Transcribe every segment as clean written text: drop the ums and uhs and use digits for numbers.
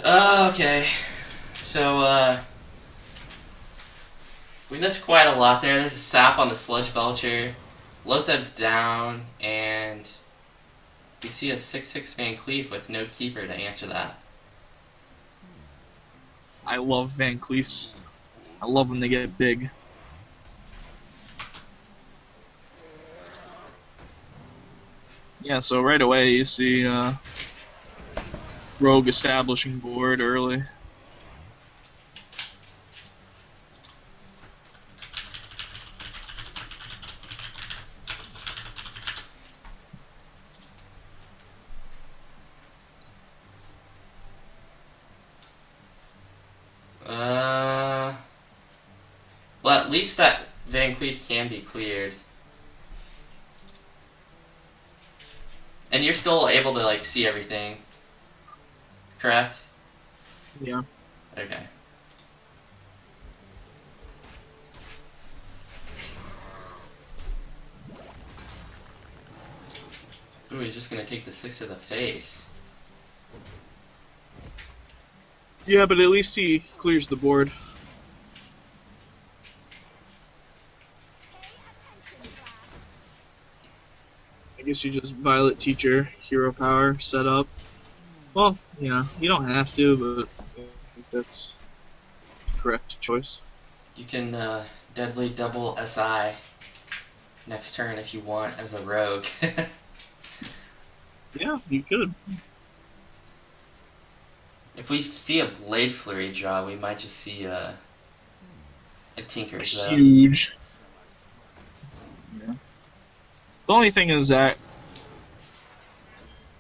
Okay. So, we missed quite a lot there. There's a sap on the sludge belcher. Lotheb's down, and we see a 6/6 Van Cleef with no keeper to answer that. I love Van Cleefs. I love when they get big. Yeah, so right away you see Rogue establishing board early. Well, at least that Van Cleef can be cleared. And you're still able to, like, see everything. Correct? Yeah. Okay. Ooh, he's just gonna take the 6 to the face. Yeah, but at least he clears the board. I guess you just Violet Teacher, Hero Power, set up. Well, yeah, you don't have to, but I think that's the correct choice. You can deadly double SI next turn if you want as a rogue. Yeah, you could. If we see a Blade Flurry draw, we might just see a Tinker's though. Huge. Yeah. The only thing is that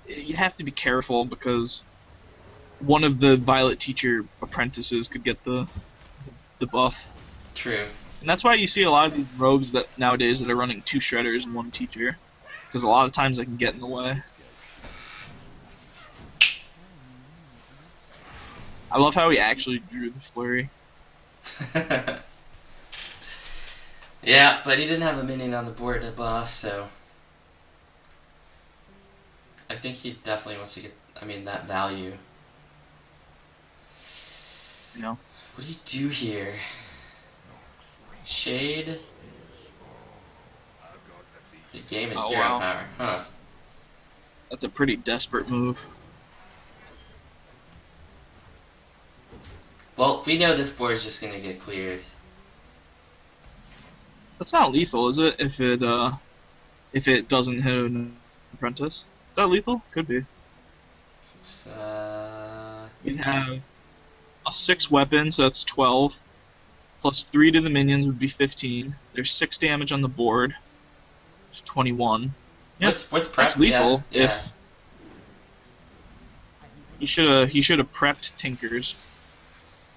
you have to be careful because one of the Violet Teacher apprentices could get the buff. True. And that's why you see a lot of these rogues that nowadays that are running 2 Shredders and 1 Teacher. Because a lot of times they can get in the way. I love how he actually drew the flurry. Yeah, but he didn't have a minion on the board to buff, so I think he definitely wants to get, that value. You know? What do you do here? Shade? The game and hero wow. power, huh? That's a pretty desperate move. Well, we know this board is just gonna get cleared. That's not lethal, is it? If it doesn't hit an apprentice, is that lethal? Could be. You have a 6 weapon, so that's 12. Plus 3 to the minions would be 15. There's 6 damage on the board. So 21. Yeah, What's prep? that's lethal. Yeah. If he should have prepped Tinkers.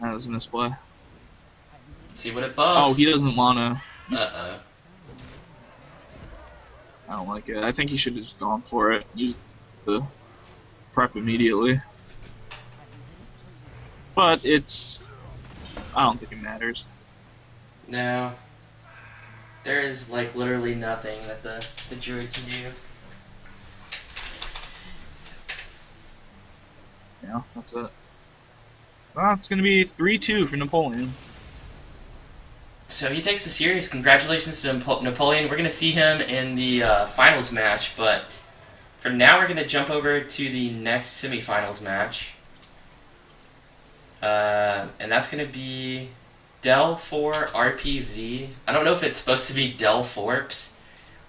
That was a misplay. Let's see what it buffs. Oh, he doesn't wanna. Uh-oh. I don't like it. I think he should have just gone for it. Use the prep immediately. But I don't think it matters. No. There is, like, literally nothing that the druid can do. Yeah, that's it. Well, it's gonna be 3-2 for Napoleon. So he takes the series. Congratulations to Napoleon. We're going to see him in the finals match, but for now we're going to jump over to the next semifinals match. And that's going to be Dell4rpz. I don't know if it's supposed to be Dell4rpz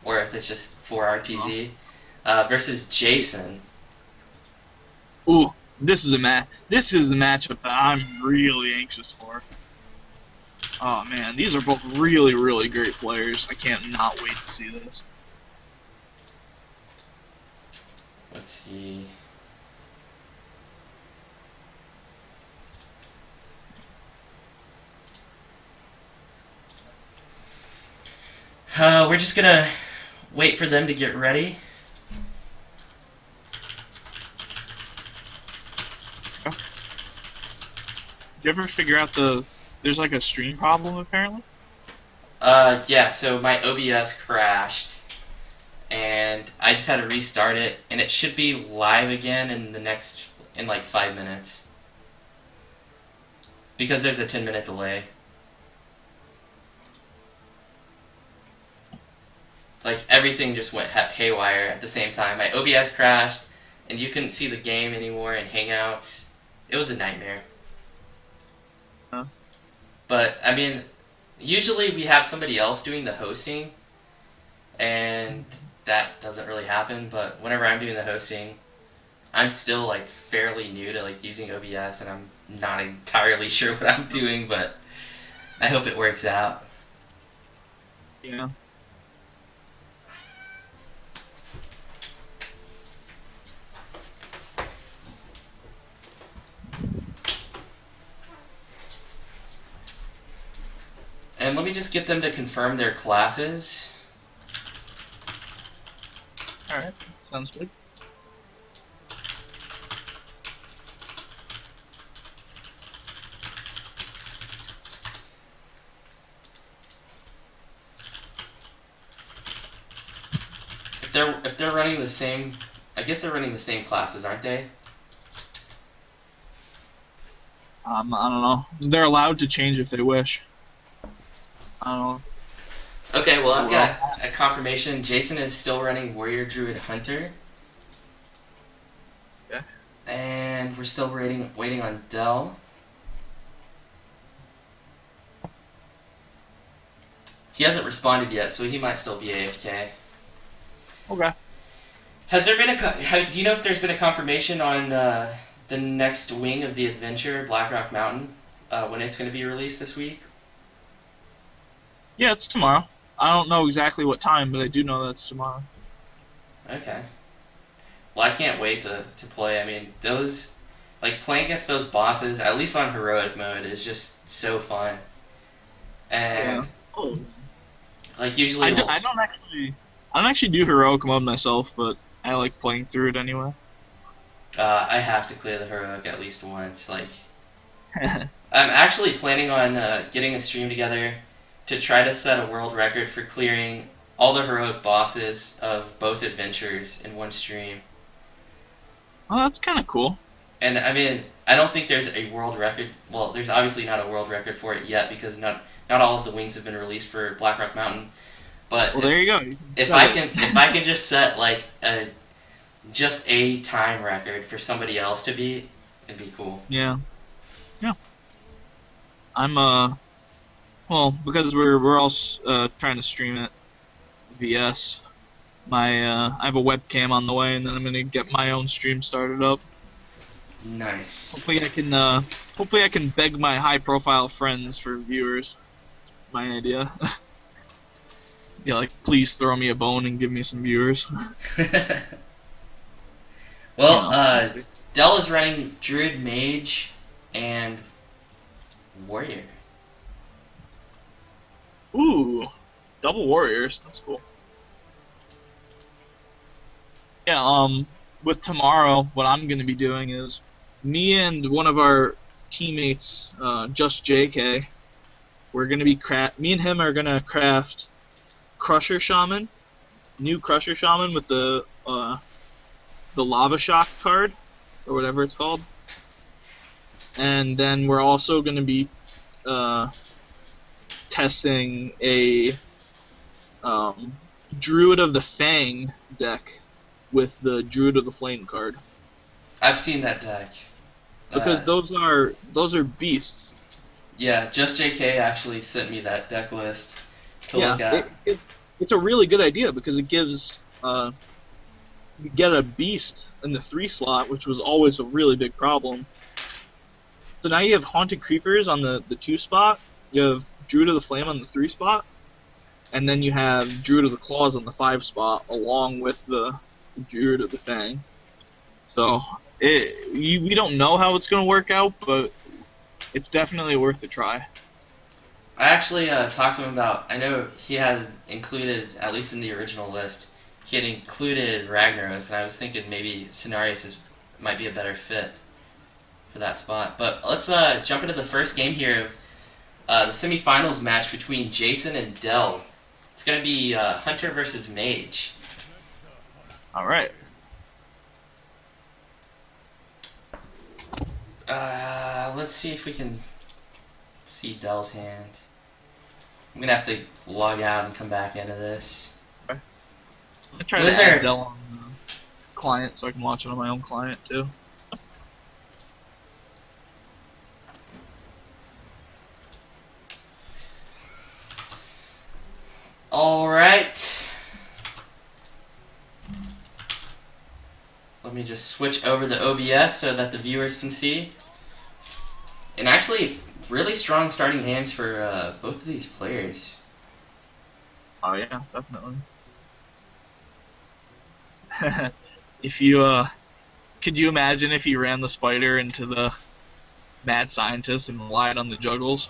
or if it's just 4rpz versus Jason. Ooh, this is the matchup that I'm really anxious for. Oh man, these are both really, really great players. I can't not wait to see this. Let's see. We're just gonna wait for them to get ready. Did you ever figure out there's like a stream problem apparently? Yeah, so my OBS crashed, and I just had to restart it, and it should be live again in like 5 minutes. because there's a 10-minute delay. Like, everything just went haywire at the same time. My OBS crashed, and you couldn't see the game anymore in Hangouts. It was a nightmare. Huh. But, I mean, usually we have somebody else doing the hosting, and that doesn't really happen, but whenever I'm doing the hosting, I'm still, like, fairly new to, like, using OBS, and I'm not entirely sure what I'm doing, but I hope it works out. Yeah. And let me just get them to confirm their classes. Alright. Sounds good. If they're running the same, I guess they're running the same classes, aren't they? I don't know. They're allowed to change if they wish. I don't know. Okay, well, I've got a confirmation. Jason is still running Warrior, Druid, Hunter. Yeah. And we're still waiting on Dell. He hasn't responded yet, so he might still be AFK. Okay. Has there been do you know if there's been a confirmation on the next wing of the adventure, Blackrock Mountain, when it's going to be released this week? Yeah, it's tomorrow. I don't know exactly what time, but I do know that's tomorrow. Okay. Well, I can't wait to play. I mean, playing against those bosses, at least on heroic mode, is just so fun. And, like, usually I don't actually do heroic mode myself, but I like playing through it anyway. I have to clear the heroic at least once. Like, I'm actually planning on getting a stream together to try to set a world record for clearing all the heroic bosses of both adventures in one stream. Oh, that's kind of cool. And, I mean, I don't think there's a world record. Well, there's obviously not a world record for it yet because not all of the wings have been released for Blackrock Mountain. But well, there you go. If I can just set like just a time record for somebody else to beat, it'd be cool. Yeah. Yeah. I'm well, because we're all trying to stream it VS. I have a webcam on the way, and then I'm gonna get my own stream started up. Nice. Hopefully I can beg my high-profile friends for viewers. That's my idea. Yeah, like, please throw me a bone and give me some viewers. Well, Dell is running Druid, Mage, and Warrior. Ooh, double warriors. That's cool. Yeah. With tomorrow, what I'm gonna be doing is me and one of our teammates, Just JK. We're gonna be me and him are gonna craft Crusher Shaman, new Crusher Shaman with the Lava Shock card, or whatever it's called. And then we're also going to be testing a Druid of the Fang deck with the Druid of the Flame card. I've seen that deck. Because those are beasts. Yeah, Just JK actually sent me that deck list to look at. It's a really good idea because it gives you get a beast in the 3 slot, which was always a really big problem. So now you have Haunted Creepers on the 2 spot, you have Druid of the Flame on the 3 spot, and then you have Druid of the Claws on the 5 spot, along with the Druid of the Fang. So we don't know how it's going to work out, but it's definitely worth a try. I actually talked to him about, I know he had included, at least in the original list, he had included Ragnaros, and I was thinking maybe Cenarius might be a better fit for that spot. But let's jump into the first game here of the semifinals match between Jason and Dell. It's going to be Hunter versus Mage. Alright. Let's see if we can See Dell's hand. I'm gonna have to log out and come back into this. I try to Blizzard! add Dell on the client so I can watch it on my own client too. Alright. Let me just switch over the OBS so that the viewers can see. And actually, really strong starting hands for both of these players. Oh yeah, definitely. If you could you imagine if you ran the spider into the mad scientist and relied on the juggles?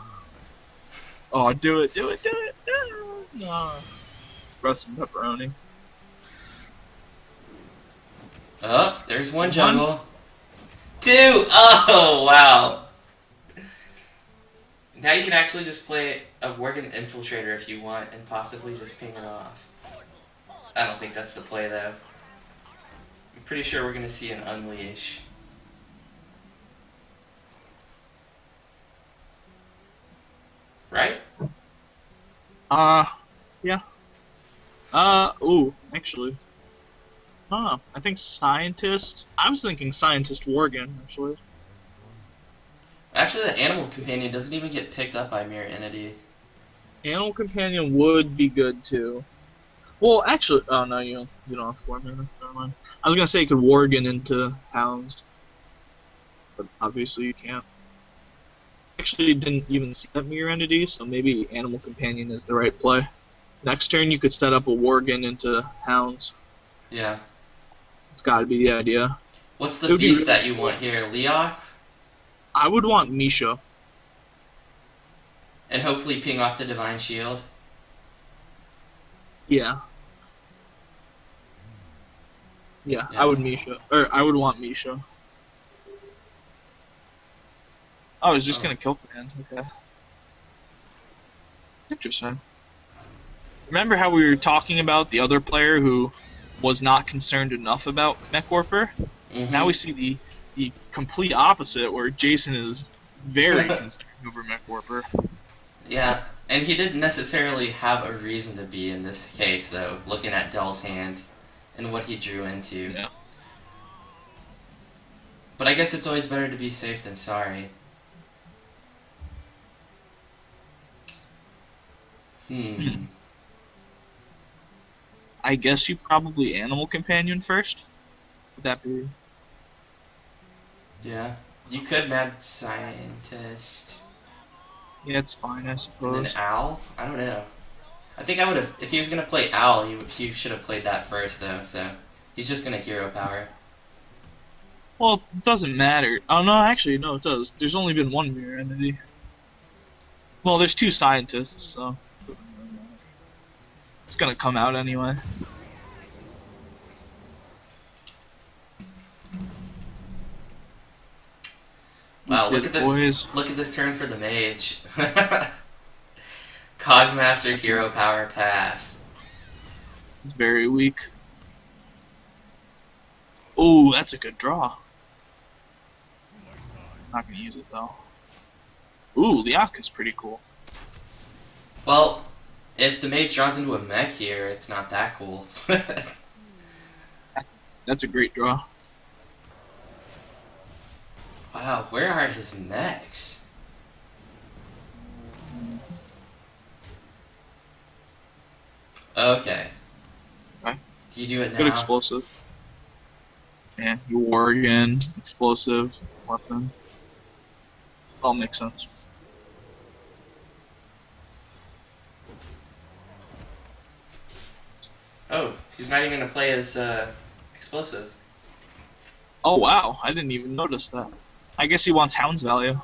Oh, do it, do it, do it! No. Rest in pepperoni. Oh, there's one juggle. Two! Oh, wow. Now you can actually just play a working infiltrator if you want and possibly just ping it off. I don't think that's the play though. I'm pretty sure we're going to see an unleash. Right? Yeah. Ooh, actually. I think scientist. I was thinking scientist Worgen, actually. Actually, the animal companion doesn't even get picked up by Mirror Entity. Animal companion would be good too. Well, actually, oh no, you don't have 4 mana. Never mind. I was gonna say you could Worgen into Hounds, but obviously you can't. Actually, didn't even see that mirror entity, so maybe Animal Companion is the right play. Next turn, you could set up a Worgen into Hounds. Yeah. It's got to be the idea. What's the beast that you want here? Leok? I would want Misha. And hopefully ping off the Divine Shield. Yeah. Yeah, I would Misha. Or I would want Misha. Oh, I was just gonna kill command. Okay. Interesting. Remember how we were talking about the other player who was not concerned enough about Mech Warper? Mm-hmm. Now we see the complete opposite, where Jason is very concerned over Mech Warper. Yeah, and he didn't necessarily have a reason to be in this case, though, looking at Dell's hand and what he drew into. Yeah. But I guess it's always better to be safe than sorry. I guess you probably Animal Companion first? Would that be... Yeah. You could Mad Scientist. Yeah, it's fine, I And suppose. then Owl? I don't know. I think I would have... If he was going to play Owl, he should have played that first, though, so... He's just going to Hero Power. Well, it doesn't matter. Oh, no, actually, no, it does. There's only been one mirror entity. Well, there's 2 scientists, so... It's gonna come out anyway. Wow, look at this! Boys. Look at this turn for the mage. Cogmaster Hero Power Pass. It's very weak. Oh, that's a good draw. Not gonna use it though. Ooh, Leok is pretty cool. Well, if the mage draws into a mech here, it's not that cool. That's a great draw. Wow, where are his mechs? Okay. Okay. Do you do it now? Good explosive. Yeah, you war again. Explosive weapon. All makes sense. Oh, he's not even going to play as explosive. Oh wow, I didn't even notice that. I guess he wants Hound's value.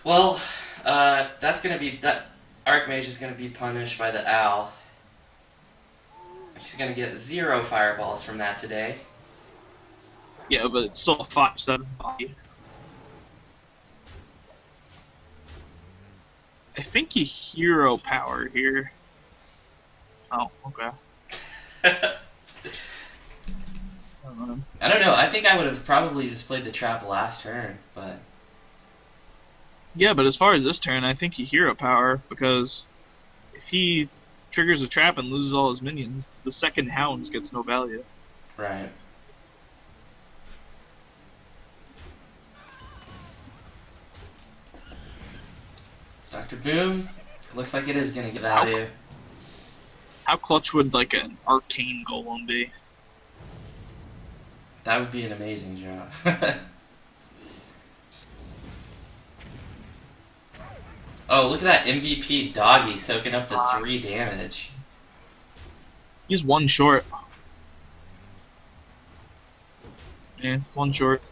Well, that's going to be... That Archmage is going to be punished by the Owl. He's going to get 0 fireballs from that today. Yeah, but it's still a 5/7 body. I think he hero power here. Oh, okay. I don't know. I don't know. I think I would have probably just played the trap last turn, but Yeah, but as far as this turn, I think he hero power because if he triggers a trap and loses all his minions, the second Hounds gets no value. right. Dr. Boom, looks like it is gonna get value. How clutch would like an arcane golem be? That would be an amazing job. Oh, look at that MVP doggy soaking up the 3 damage. He's one short. Yeah, one short.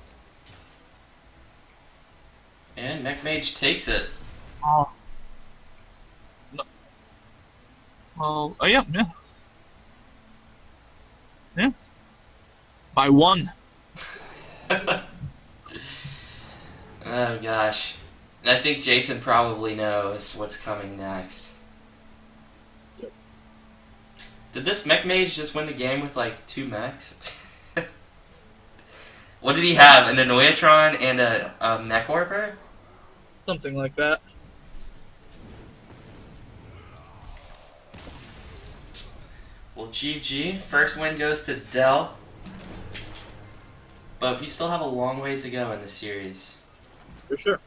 And Mech Mage takes it. Oh. No. Well, oh yeah, yeah. Yeah. By one. Oh gosh. I think Jason probably knows what's coming next. Yep. Did this Mech Mage just win the game with like 2 mechs? What did he have? An Annoyatron and a Mech Warper? Something like that. Well, GG. First win goes to Dell. But we still have a long ways to go in this series. For sure.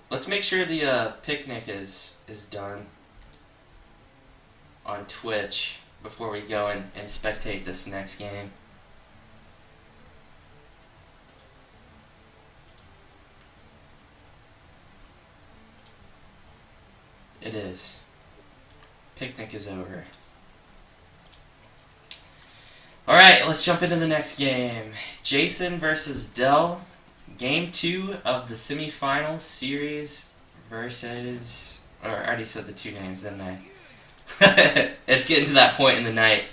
Let's make sure the picnic is done on Twitch before we go and spectate this next game. It is. Picnic is over. Alright, let's jump into the next game. Jason versus Dell. Game 2 of the semifinals series versus... Or I already said the 2 names, didn't I? It's getting to that point in the night.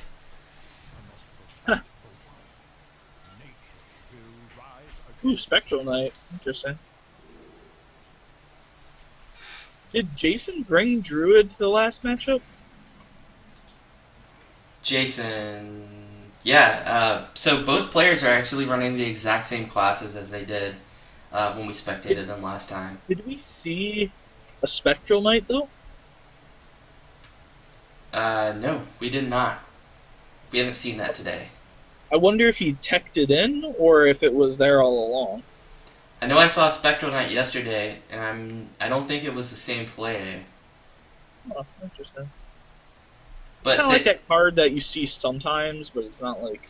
Ooh, Spectral Knight. Interesting. Did Jason bring Druid to the last matchup? Jason... Yeah, so both players are actually running the exact same classes as they did when we spectated them last time. Did we see a Spectral Knight, though? No, we did not. We haven't seen that today. I wonder if he teched it in, or if it was there all along. I know I saw Spectral Knight yesterday, and I don't think it was the same play. Oh, interesting. But It's kind of like that card that you see sometimes, but it's not like...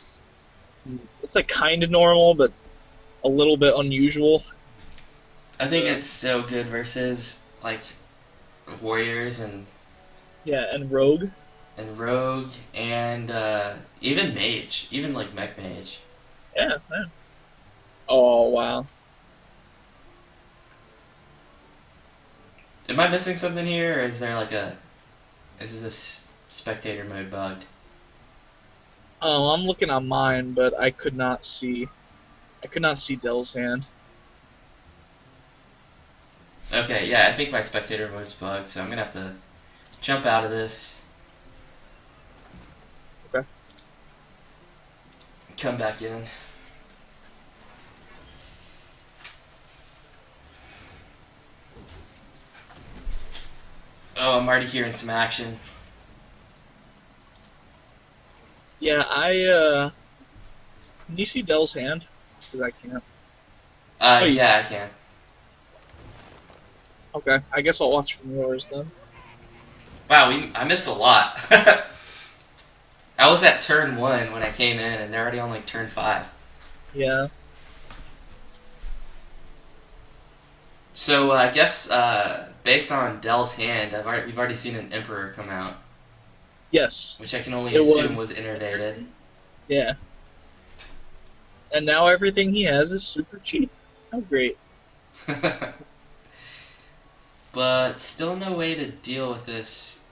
It's like kind of normal, but a little bit unusual. I think it's so good versus, like, Warriors and Yeah, and Rogue. Rogue and even Mage. Even, like, Mech Mage. Yeah, yeah. Oh, wow. Am I missing something here, or is there, like, is this spectator mode bugged? Oh, I'm looking on mine, but I could not see Dell's hand. Okay, yeah, I think my spectator mode's bugged, so I'm gonna have to jump out of this. Okay. Come back in. Oh, I'm already hearing some action. Yeah, can you see Dell's hand? Because I can't. Yeah, I can. Okay, I guess I'll watch from yours then. Wow, I missed a lot. I was at turn 1 when I came in, and they're already on, like, turn 5. Yeah. So, I guess, based on Dell's hand, we've already seen an Emperor come out. Yes. Which I can only It assume was innervated. Yeah. And now everything he has is super cheap. How great. But still no way to deal with this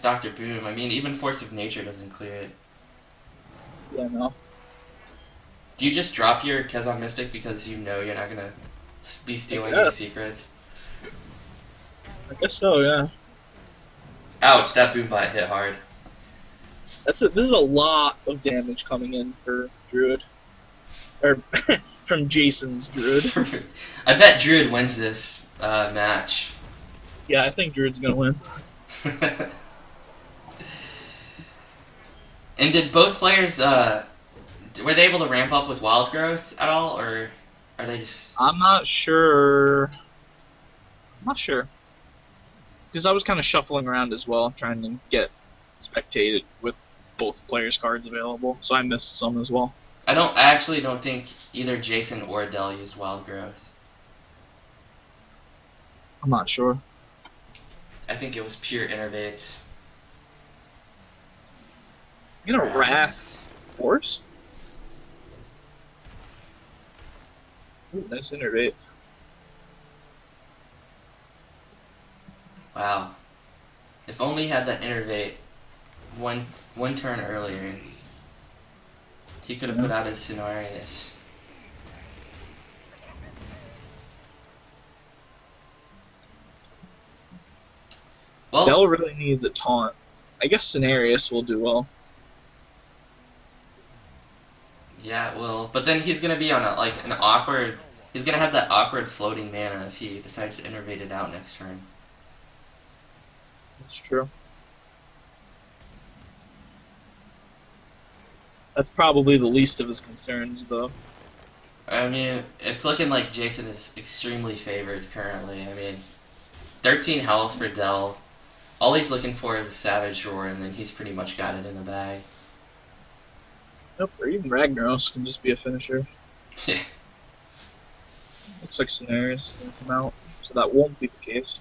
Dr. Boom. I mean, even Force of Nature doesn't clear it. Yeah, no. Do you just drop your Kezan Mystic because you know you're not going to be stealing any secrets? I guess so, yeah. Ouch, that boom bot hit hard. This is a lot of damage coming in for Druid. Or, from Jason's Druid. I bet Druid wins this match. Yeah, I think Druid's gonna win. And did both players, were they able to ramp up with wild growth at all, or are they just... I'm not sure. Because I was kind of shuffling around as well, trying to get spectated with both players' cards available, so I missed some as well. I actually don't think either Jason or Dell used wild growth. I'm not sure. I think it was pure innervates. You know, Wrath Force? Ooh, nice innervate. Wow. If only he had that innervate one turn earlier, he could have put out his scenarios. Well, Dell really needs a taunt. I guess Cenarius will do well. yeah, well, but then he's gonna be on an awkward. He's gonna have that awkward floating mana if he decides to innervate it out next turn. That's true. That's probably the least of his concerns, though. I mean, it's looking like Jason is extremely favored currently. I mean, 13 health for Dell. All he's looking for is a Savage Roar, and then he's pretty much got it in the bag. Nope, or even Ragnaros can just be a finisher. Yeah. Looks like Cenarius will come out, so that won't be the case.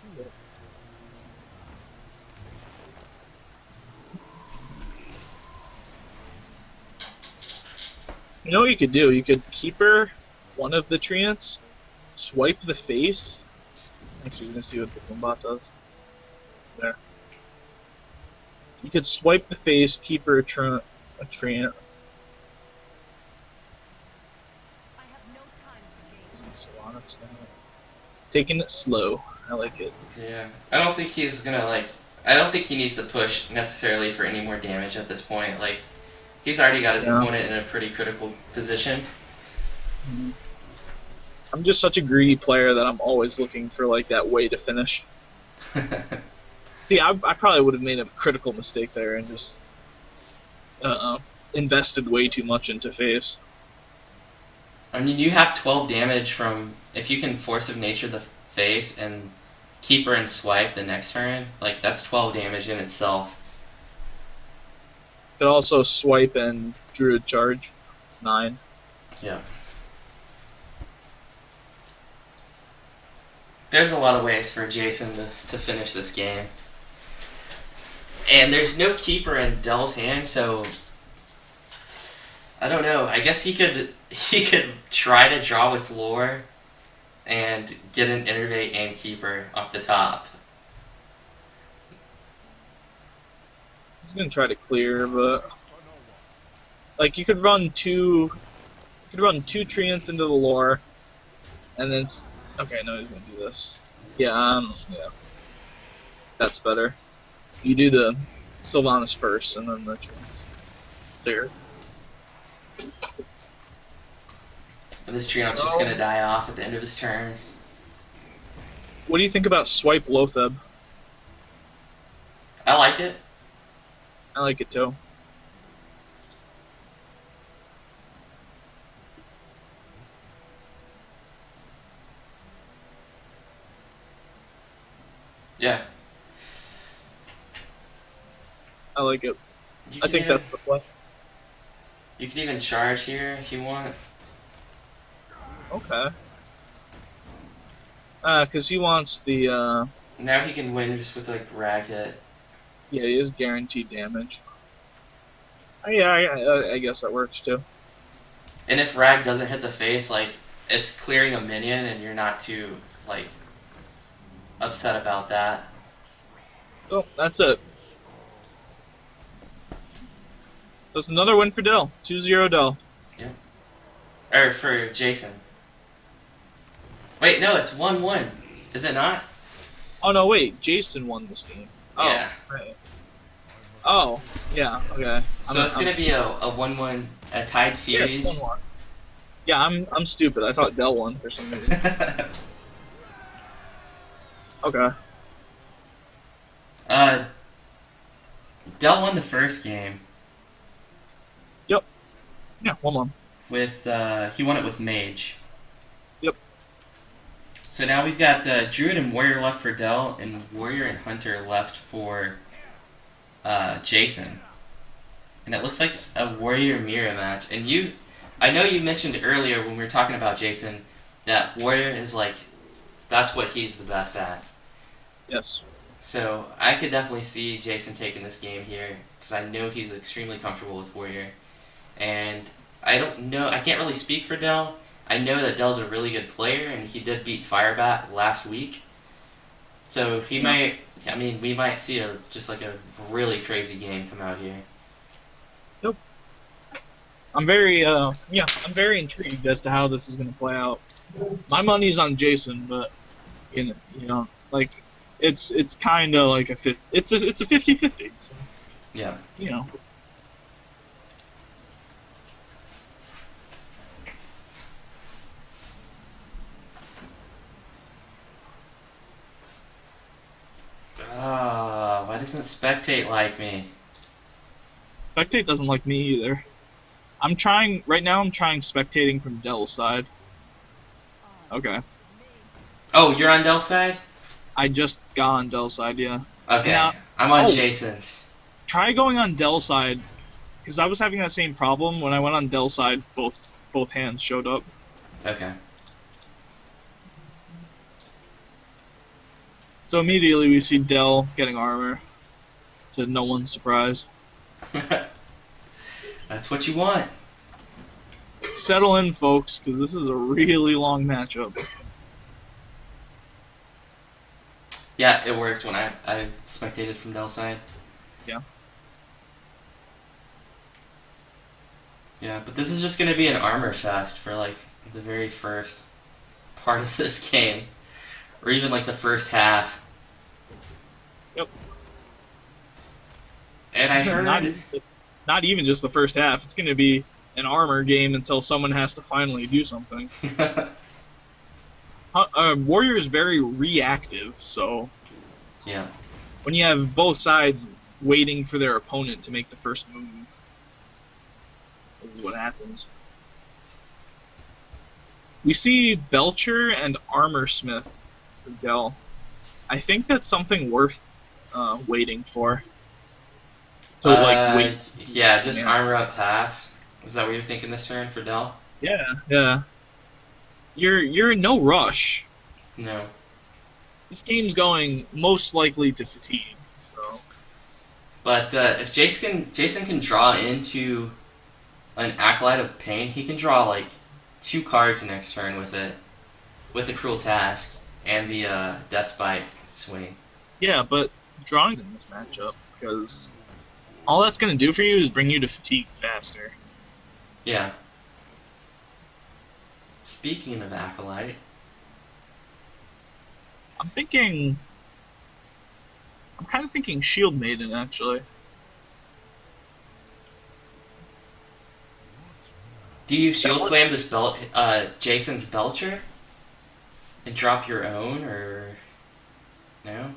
You know what you could do? You could Keeper one of the treants, swipe the face. Actually, you're gonna see what the Boombot does. There. You could swipe the face, Keeper a treant. Taking it slow. I like it. Yeah. I don't think he's gonna, I don't think he needs to push necessarily for any more damage at this point. Like, he's already got his opponent in a pretty critical position. I'm just such a greedy player that I'm always looking for, like, that way to finish. See, I probably would have made a critical mistake there and just invested way too much into face. I mean, you have 12 damage from... If you can Force of Nature the face and Keeper and Swipe the next turn, like, that's 12 damage in itself. Could also Swipe and Druid Charge. It's 9. Yeah. There's a lot of ways for Jason to finish this game. And there's no Keeper in Dell's hand, so... I don't know. I guess he could try to draw with Lore and get an Innervate and Keeper off the top. He's gonna try to clear, but like you could run two treants into the Lore, and then okay, no, he's gonna do this. Yeah, yeah, that's better. You do the Sylvanas first, and then the treants. There. And this Treant's just gonna die off at the end of his turn. What do you think about Swipe Lotheb? I like it. I like it too. Yeah. I like it. I think that's the play. You can even charge here if you want. Okay. Because he wants the, Now he can win just with, like, Rag Hit. Yeah, he has guaranteed damage. Yeah, I guess that works too. And if Rag doesn't hit the face, like, it's clearing a minion and you're not too, like, upset about that. Oh, that's it. That's another win for Dell. 2-0 Dell. Yeah. Or for Jason. Wait, no, it's 1-1. Is it not? Oh no, wait. Jason won this game. Oh, Yeah. right. Oh, yeah. Okay. So it's gonna be a 1-1, a tied Yeah, it's series. 1-1. Yeah, I'm stupid. I thought Dell won for some reason. Okay. uh, Dell won the first game Yep. Yeah, 1-1. with he won it with Mage. Yep. So now we've got Druid and Warrior left for Dell, and Warrior and Hunter left for Jason. And it looks like a Warrior Mira match. And I know you mentioned earlier when we were talking about Jason that Warrior is like, that's what he's the best at. Yes. So I could definitely see Jason taking this game here because I know he's extremely comfortable with Warrior. And I don't know, I can't really speak for Dell. I know that Dell's a really good player and he did beat Firebat last week. So he might, I mean, we might see just like a really crazy game come out here. Yep. I'm very intrigued as to how this is going to play out. My money's on Jason, but like it's kind of like it's a 50-50. So, Yeah. you know. Why doesn't Spectate like me? Spectate doesn't like me either. I'm trying spectating from Dell's side. Okay. Oh, you're on Dell's side? I just got on Dell's side, yeah. Okay. Now, I'm on Jason's. try going on Dell's side, because I was having that same problem when I went on Dell's side. Both hands showed up. Okay. So immediately we see Dell getting armor, to no one's surprise. That's what you want. Settle in, folks, because this is a really long matchup. Yeah, it worked when I spectated from Dell's side. Yeah. Yeah, but this is just going to be an armor fest for like the very first part of this game. Or even like the first half. Yep. And I heard... Not even just the first half. It's going to be an armor game until someone has to finally do something. Warrior is very reactive, so yeah. when you have both sides waiting for their opponent to make the first move, this is what happens. We see Belcher and Armor Smith for Dell. I think that's something worth waiting for. So wait. Yeah, just armor up pass. Is that what you're thinking this turn for Dell? Yeah. You're in no rush. No. This game's going most likely to fatigue. So. But if Jason can draw into an Acolyte of Pain, he can draw like 2 cards next turn with it, with the Cruel Task and the Deathbite swing. Yeah, but drawing's in this matchup because all that's going to do for you is bring you to fatigue faster. Yeah. Speaking of Acolyte, I'm kind of thinking Shield Maiden, actually. do you Shield Slam this Jason's Belcher and drop your own, or no?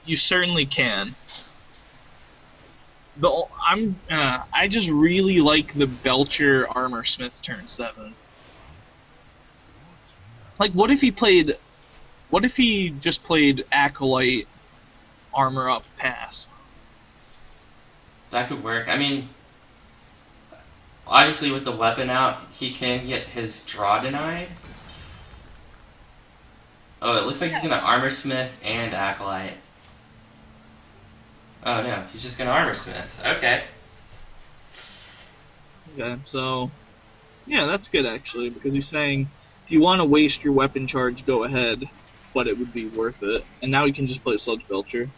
You certainly can. I just really like the Belcher Armor Smith turn 7. Like, what if he just played Acolyte Armor Up Pass? That could work. I mean, obviously with the weapon out, he can get his draw denied. Oh, it looks like he's gonna Armor Smith and Acolyte. Oh no, he's just gonna Armor Smith. Okay. Okay, so yeah, that's good actually, because he's saying if you want to waste your weapon charge, go ahead, but it would be worth it. And now he can just play Sludge Belcher.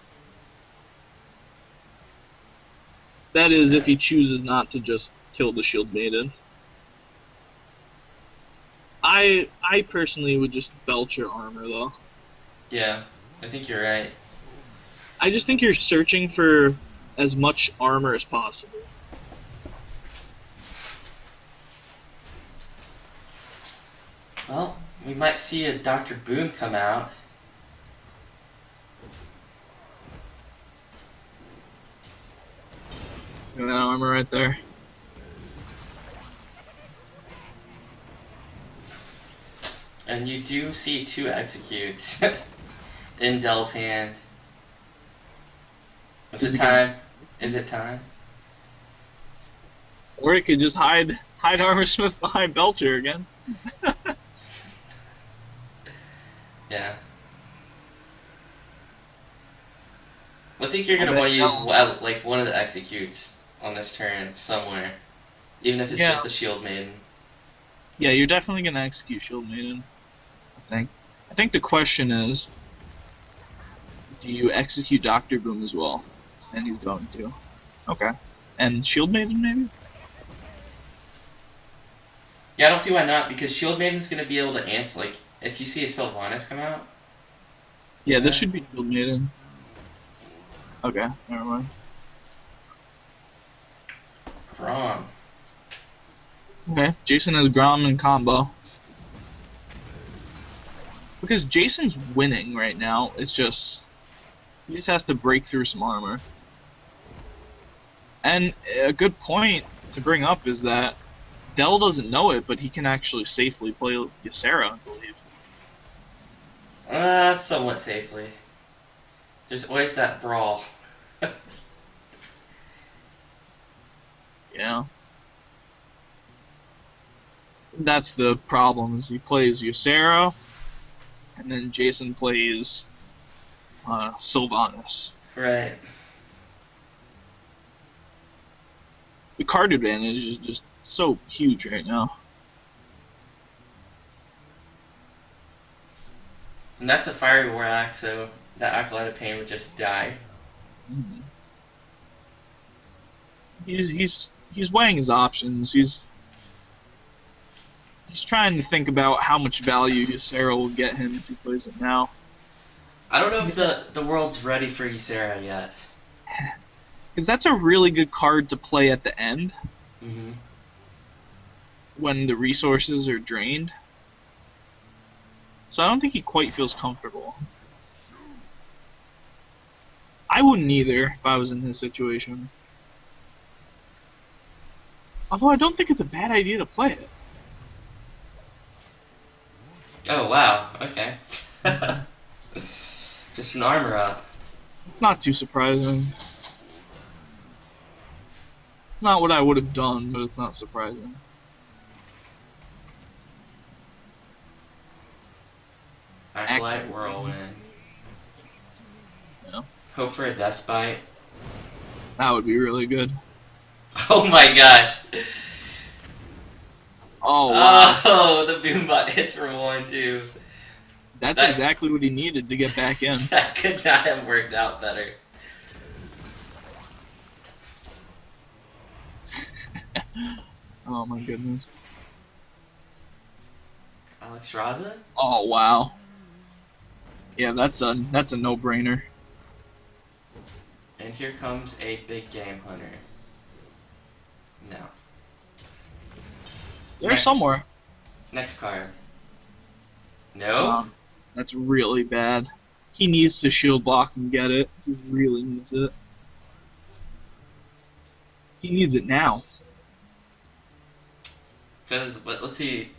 That is, if he chooses not to just kill the Shield Maiden. I personally would just Belcher armor though. Yeah, I think you're right. I just think you're searching for as much armor as possible. Well, we might see a Dr. Boom come out. Got that armor right there. And you do see 2 executes in Dell's hand. Is it time? Is it time? Or it could just hide Armor Smith behind Belcher again. Yeah. I think you're gonna want to use like one of the executes on this turn somewhere, even if it's just the Shield Maiden. Yeah, you're definitely gonna execute Shield Maiden. I think. I think the question is, do you execute Dr. Boom as well? And he's going to. Okay. And Shield Maiden maybe? Yeah, I don't see why not, because Shield Maiden's gonna be able to answer, like, if you see a Sylvanas come out. Yeah, this should be Shield Maiden. Okay, never mind. Wrong. Okay, Jason has Grom in combo. Because Jason's winning right now, it's just... he just has to break through some armor. And a good point to bring up is that Dell doesn't know it, but he can actually safely play Ysera, I believe. Somewhat safely. There's always that brawl. Yeah. That's the problem, is he plays Ysera, and then Jason plays Sylvanas. Right. The card advantage is just so huge right now. And that's a Fiery War Axe, so that Acolyte of Pain would just die. Mm-hmm. He's weighing his options. He's trying to think about how much value Ysera will get him if he plays it now. I don't know if the world's ready for Ysera yet. Because that's a really good card to play at the end. Mm-hmm. When the resources are drained. So I don't think he quite feels comfortable. I wouldn't either if I was in his situation. Although I don't think it's a bad idea to play it. Oh, wow. Okay. Just an armor up. Not too surprising. Not what I would have done, but it's not surprising. Acolyte Whirlwind. Yeah. Hope for a Despite. That would be really good. Oh my gosh. Oh, wow. Oh, the Boombot hits for 1, too. That's exactly what he needed to get back in. That could not have worked out better. Oh my goodness. Alex Raza? Oh wow. Yeah, that's a no-brainer. And here comes a big game hunter. No. There's somewhere. Next card. No? That's really bad. He needs to shield block and get it. He really needs it. He needs it now. Because, let's see.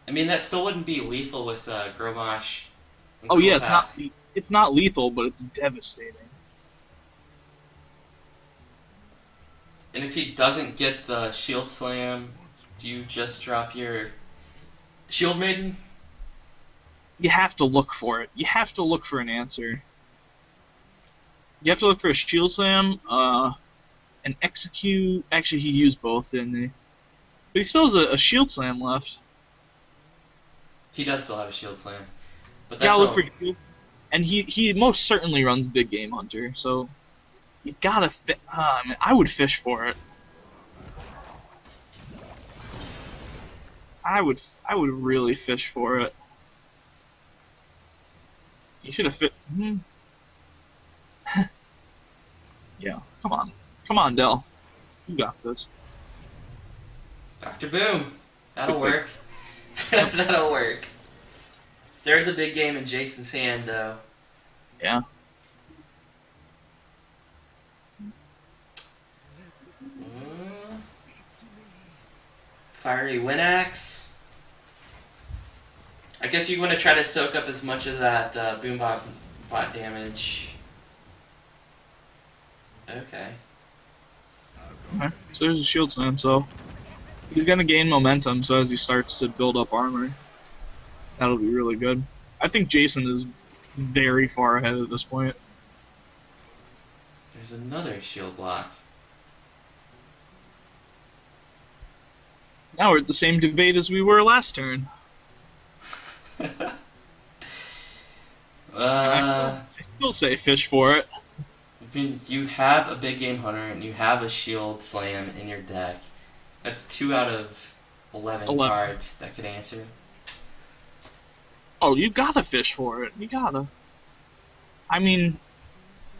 I mean, that still wouldn't be lethal with Gromash. Oh yeah, it's not lethal, but it's devastating. And if he doesn't get the Shield Slam, do you just drop your Shield Maiden? You have to look for it. You have to look for an answer. You have to look for a Shield Slam, an Execute. Actually, he used both, didn't he? But he still has a Shield Slam left. He does still have a Shield Slam. But Yeah, that's look for Shield. And he most certainly runs Big Game Hunter, so you gotta I would fish for it. I would really fish for it. You should have fit. Yeah, come on, Dell. You got this. Dr. Boom. That'll Quick pick. work. That'll work. There's a big game in Jason's hand, though. Yeah. Mm. Fiery Winaxe. I guess you want to try to soak up as much of that boom bot damage. Okay. Okay. So there's a shield slam, so he's gonna gain momentum. So as he starts to build up armor, that'll be really good. I think Jason is very far ahead at this point. There's another shield block. Now we're at the same debate as we were last turn. I still say fish for it. You have a big game hunter and you have a shield slam in your deck. That's 2 out of 11 cards that could answer. Oh, you gotta fish for it. You gotta. I mean,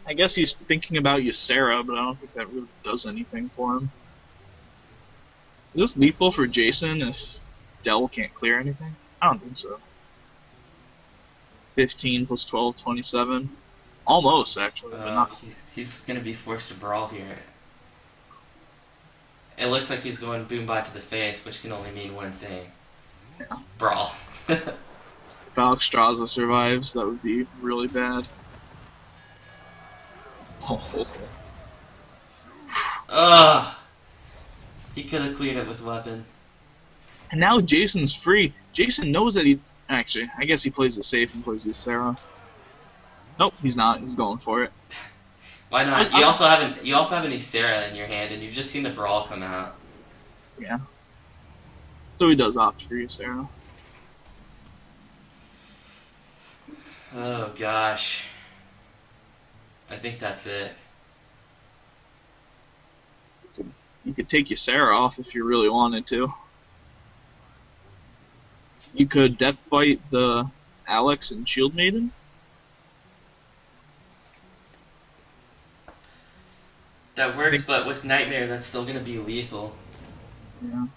I guess he's thinking about Ysera, but I don't think that really does anything for him. Is this lethal for Jason if Dell can't clear anything? I don't think so. 15 plus 12, 27. Almost, actually. But not. He's going to be forced to brawl here. It looks like he's going Boombot to the face, which can only mean one thing. Yeah. Brawl. If Alexstrasza survives, that would be really bad. Oh. Ugh. He could have cleared it with weapon. And now Jason's free. Jason knows that he... Actually, I guess he plays it safe and plays Ysera. Nope, he's not. He's going for it. Why not? You also have an Ysera in your hand, and you've just seen the brawl come out. Yeah. So he does opt for Ysera. Oh gosh. I think that's it. You could take Ysera off if you really wanted to. You could Death Bite the Alex and Shield Maiden. That works, but with Nightmare, that's still going to be lethal. Yeah.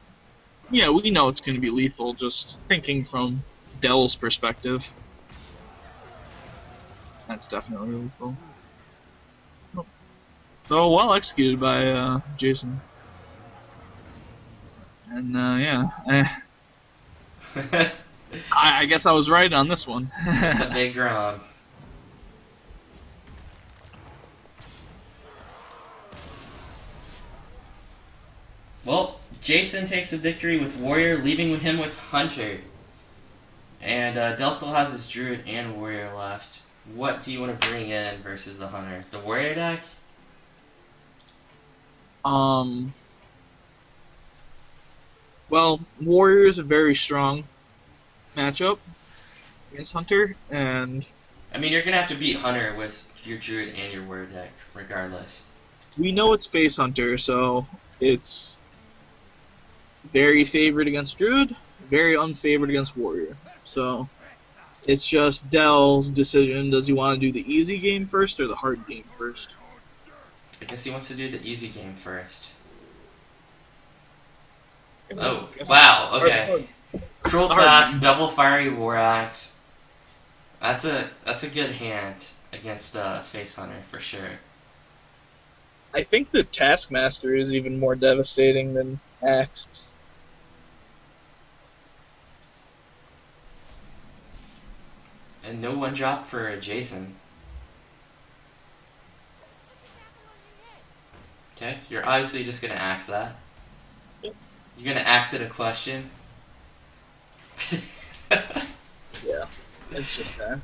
Yeah, we know it's going to be lethal, just thinking from Dell's perspective. That's definitely lethal. So, well executed by Jason. And, yeah. I guess I was right on this one. It's a big drum. Well, Jason takes a victory with Warrior, leaving him with Hunter. And Dell still has his Druid and Warrior left. What do you want to bring in versus the Hunter? The Warrior deck? Well, Warrior is a very strong matchup against Hunter, and... I mean, you're going to have to beat Hunter with your Druid and your Warrior deck, regardless. We know it's Face Hunter, so it's very favored against Druid, very unfavored against Warrior. So it's just Dell's decision. Does he want to do the easy game first or the hard game first? I guess he wants to do the easy game first. Oh, wow, okay. Cruel Task, double Fiery War Axe. That's a good hand against Face Hunter, for sure. I think the Taskmaster is even more devastating than Axe. And no one drop for Jason. Okay, you're obviously just gonna axe that. You're gonna axe it a question. Yeah, it's just that.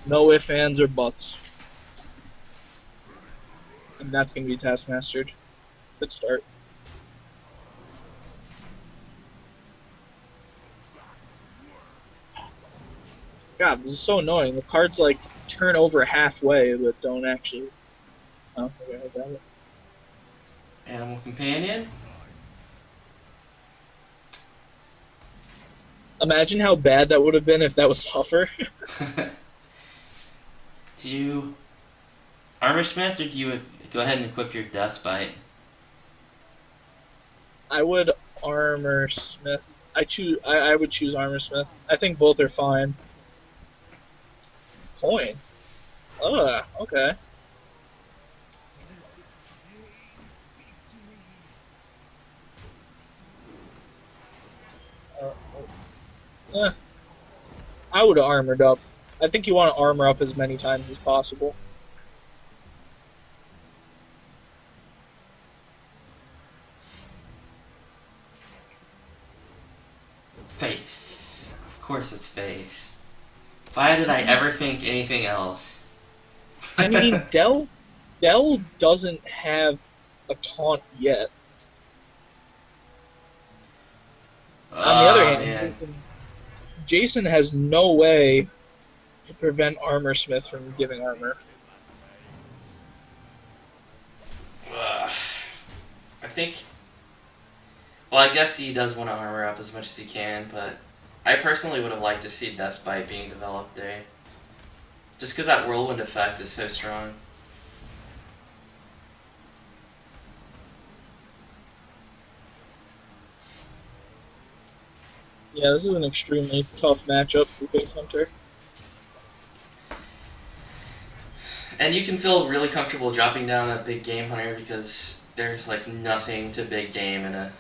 No ifs, ands, or buts. And that's going to be Taskmastered. Good start. God, this is so annoying. The cards, like, turn over halfway, but don't actually... Oh, okay, I got it. Animal Companion. Imagine how bad that would have been if that was Huffer. Armor Smith, or do you go ahead and equip your Death Bite? I would Armor Smith. I would choose Armor Smith. I think both are fine. Coin. Okay. Uh, yeah. I would have armored up. I think you want to armor up as many times as possible. Face. Of course it's face. Why did I ever think anything else? I mean, Dell doesn't have a taunt yet. On the other hand, man. Jason has no way to prevent Armor Smith from giving armor. I think. Well, I guess he does want to armor up as much as he can, but I personally would have liked to see Death Bite being developed there. Just because that whirlwind effect is so strong. Yeah, this is an extremely tough matchup for Face Hunter. And you can feel really comfortable dropping down a big game hunter because there's like nothing to big game in a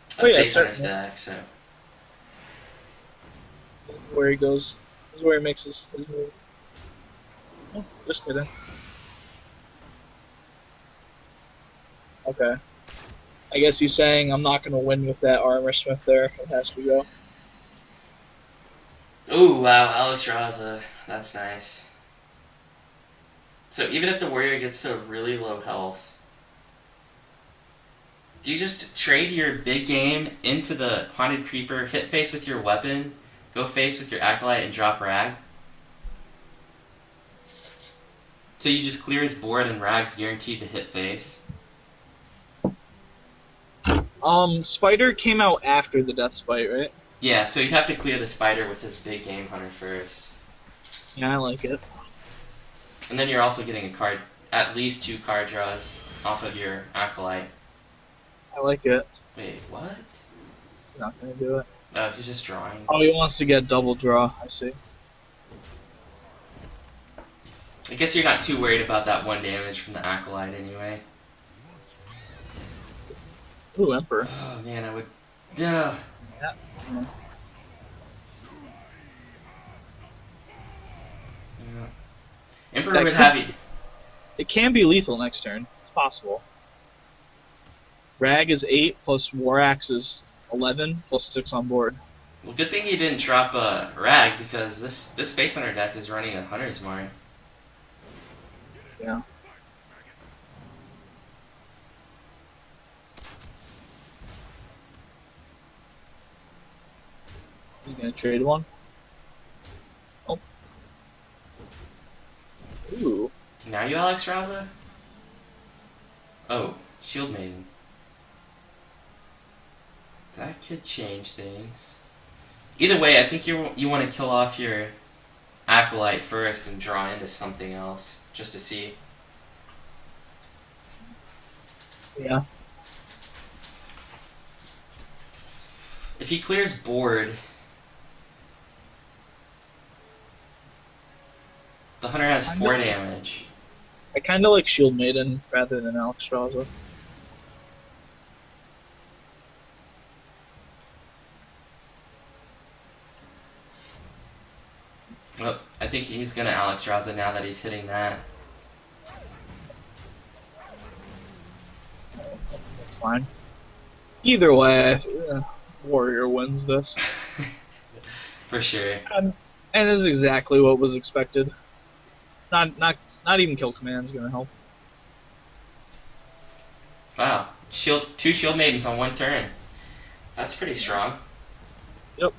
face hunter stack. So This is where he goes. This is where he makes his move. Oh, just kidding. Okay. I guess he's saying I'm not going to win with that Armor Smith there if it has to go. ooh, wow, Alex Raza, that's nice. So even if the warrior gets to really low health, do you just trade your big game into the haunted creeper, hit face with your weapon, go face with your acolyte, and drop rag? So you just clear his board and rag's guaranteed to hit face. Spider came out after the Death Spite, right? Yeah, so you'd have to clear the spider with his big game hunter first. Yeah, I like it. And then you're also getting a card, at least 2 card draws off of your acolyte. I like it. Wait, what? Not going to do it. Oh, he's just drawing. Oh, he wants to get double draw. I see. I guess you're not too worried about that 1 damage from the acolyte anyway. Ooh, Emperor. Oh man, I would. Yeah. Yeah. Emperor That would could- have you. It can be lethal next turn. It's possible. Rag is 8 plus War Axe is 11 plus 6 on board. Well, good thing you didn't drop a rag because this face hunter deck is running a Hunter's Mark. Yeah. He's gonna trade one. Oh. Ooh. Now you Alex Raza? Oh, Shield Maiden. That could change things. Either way, I think you want to kill off your acolyte first and draw into something else just to see. Yeah. If he clears board, the hunter has 4 damage. I kind of like Shield Maiden rather than Alex Straza. Well, I think he's gonna Alex Raza now that he's hitting that. That's fine. Either way, Warrior wins this. For sure. And this is exactly what was expected. Not even Kill Command's gonna help. Wow. 2 Shield Maidens on 1 turn. That's pretty strong. Yep.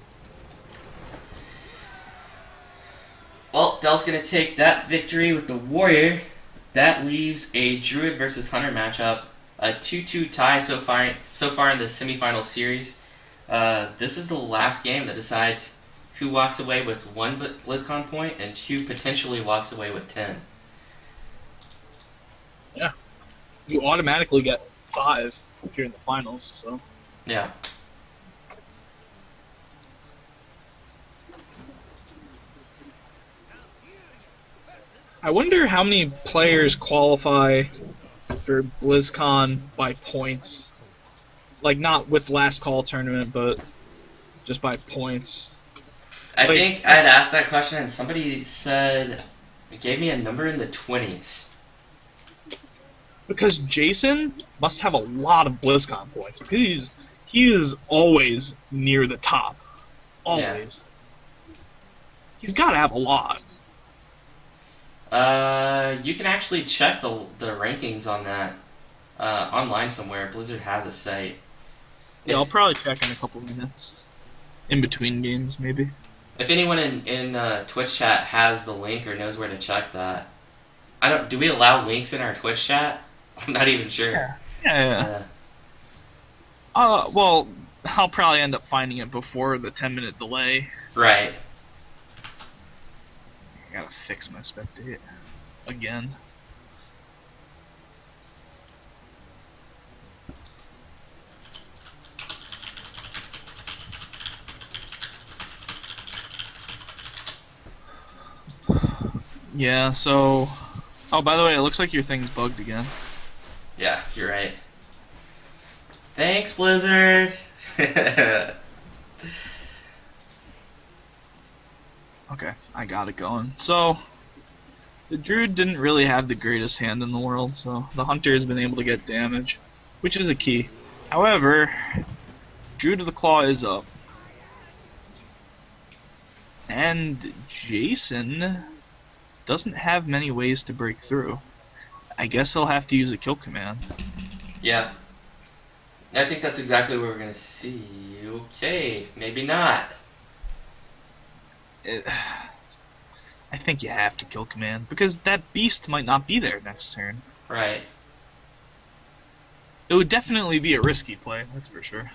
Well, Dell's gonna take that victory with the Warrior. That leaves a Druid versus Hunter matchup. A 2-2 tie so far in the semifinal series. This is the last game that decides who walks away with 1 BlizzCon point and who potentially walks away with 10. Yeah. You automatically get 5 if you're in the finals, so. Yeah. I wonder how many players qualify for BlizzCon by points. Like, not with last call tournament, but just by points. I Like, think I had asked that question and somebody said, it gave me a number in the 20s. because Jason must have a lot of BlizzCon points. Because he is always near the top. Always. Yeah. He's got to have a lot. You can actually check the rankings on that online somewhere. Blizzard has a site. Yeah, I'll probably check in a couple minutes. In between games, maybe. If anyone in Twitch chat has the link or knows where to check that, I don't. Do we allow links in our Twitch chat? I'm not even sure. Yeah. Well, I'll probably end up finding it before the 10-minute delay. Right. I gotta fix my spectate again. Yeah, so... Oh, by the way, it looks like your thing's bugged again. Yeah, you're right. Thanks, Blizzard! Okay, I got it going. So, the Druid didn't really have the greatest hand in the world, so the Hunter has been able to get damage, which is a key. However, Druid of the Claw is up. And Jason doesn't have many ways to break through. I guess he'll have to use a kill command. Yeah. I think that's exactly what we're going to see. Okay, maybe not. I think you have to kill command, because that beast might not be there next turn. Right. It would definitely be a risky play, that's for sure.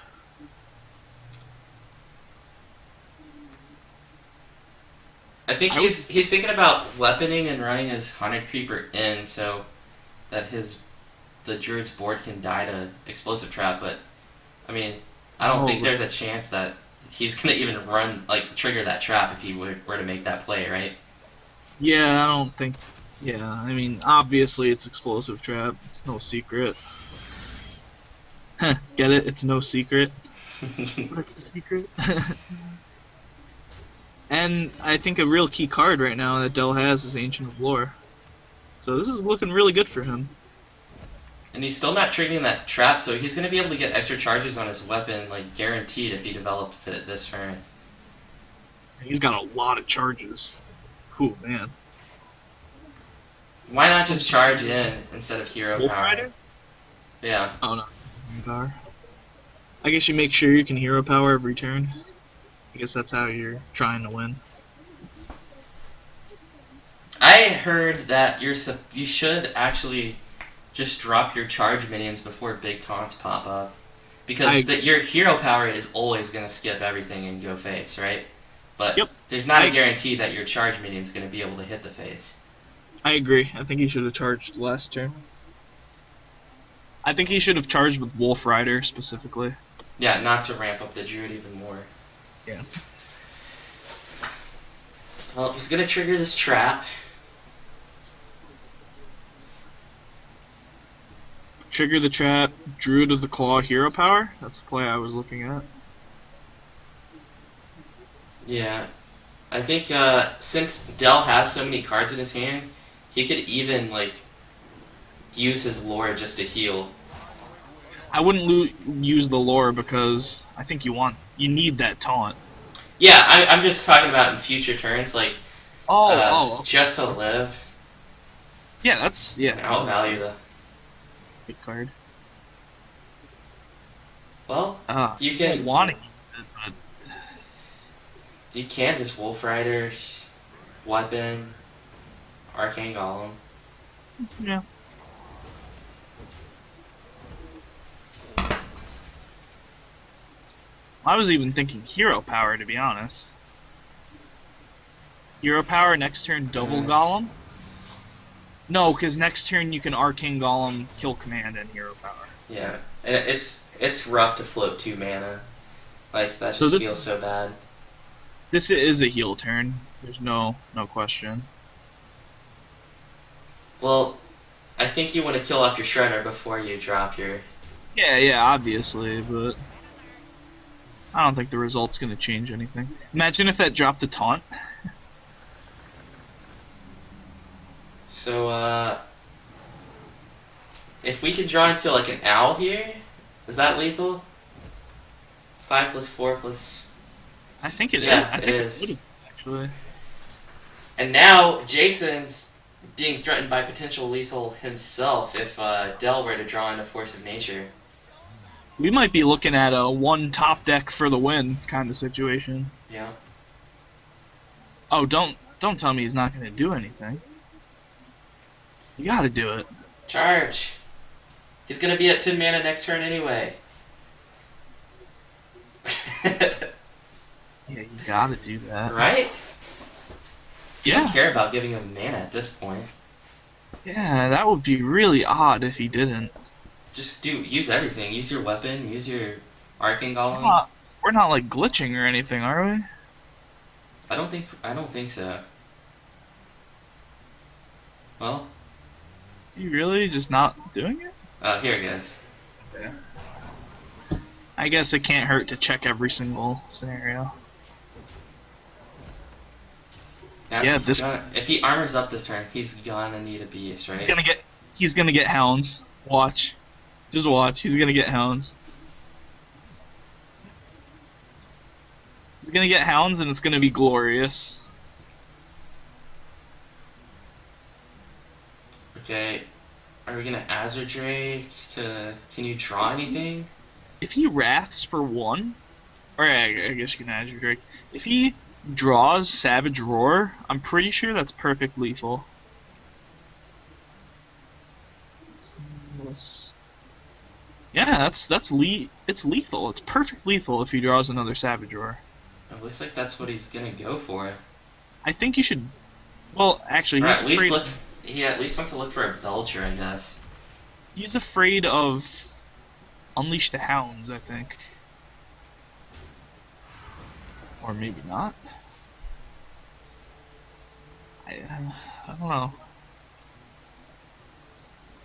I think he's thinking about weaponing and running his Haunted Creeper in so that the Druid's board can die to Explosive Trap, but I mean, I don't think there's a chance that he's gonna even trigger that trap if he were to make that play, right? Yeah, I don't think. Yeah, I mean, obviously it's Explosive Trap. It's no secret. Get it? It's no secret. What's a secret? And I think a real key card right now that Dell has is Ancient of Lore. So this is looking really good for him. And he's still not triggering that trap, so he's going to be able to get extra charges on his weapon, guaranteed if he develops it this turn. He's got a lot of charges. Cool, man. Why not just charge in instead of hero Wolf power? Rider? Yeah. Oh no. Hero power. I guess you make sure you can hero power every turn. I guess that's how you're trying to win. I heard that you should actually just drop your charge minions before big taunts pop up. Because your hero power is always going to skip everything and go face, right? But there's not a guarantee that your charge minion is going to be able to hit the face. I agree. I think he should have charged last turn. I think he should have charged with Wolf Rider specifically. Yeah, not to ramp up the Druid even more. Yeah. Well, he's going to trigger this trap. Trigger the trap, Druid of the Claw, hero power? That's the play I was looking at. Yeah. I think since Dell has so many cards in his hand, he could even, use his lore just to heal. I wouldn't use the lore because I think you need that taunt. Yeah, I'm just talking about in future turns, okay. just to live. Yeah, that's I'll value the big card. Well, you can want to use it, but you can just Wolf Rider, Weapon, Arcane Golem. Yeah. I was even thinking hero power, to be honest. Hero power, next turn double golem. No, because next turn you can arcane golem, kill command, and hero power. Yeah, and it's rough to float 2 mana. Like that So just feels so bad. this is a heal turn. There's no question. Well, I think you want to kill off your Shredder before you drop your. Yeah, obviously, but I don't think the result's gonna change anything. Imagine if that dropped a taunt. So, if we could draw into like an owl here, is that lethal? 5 plus 4 plus. I think it is. Yeah, I it think is. it would actually. And now Jason's being threatened by potential lethal himself if Dell were to draw in a Force of Nature. We might be looking at a one top deck for the win kind of situation. Yeah. Oh, don't tell me he's not gonna do anything. You gotta do it. Charge. He's gonna be at 10 mana next turn anyway. Yeah, you gotta do that. Right? Yeah. Don't care about giving him mana at this point. Yeah, that would be really odd if he didn't. Just use everything. Use your weapon. Use your Arcane Golem. We're not like glitching or anything, are we? I don't think so. Well. You really just not doing it? Oh, here it goes. Yeah. I guess it can't hurt to check every single scenario. Now Yeah, if he armors up this turn, he's gonna need a beast, right? He's gonna get hounds. Watch. Just watch. He's gonna get hounds. He's gonna get hounds and it's gonna be glorious. Okay. Are we gonna Azure Drake to... Can you draw anything? If he wraths for 1, or I guess you can Azure Drake. If he draws Savage Roar, I'm pretty sure that's perfect lethal. Yeah, it's lethal. It's perfect lethal if he draws another Savage Roar. It looks like that's what he's gonna go for. I think you should. Well, actually, he at least wants to look for a Belcher, I guess. He's afraid of Unleash the Hounds, I think. Or maybe not. I don't know.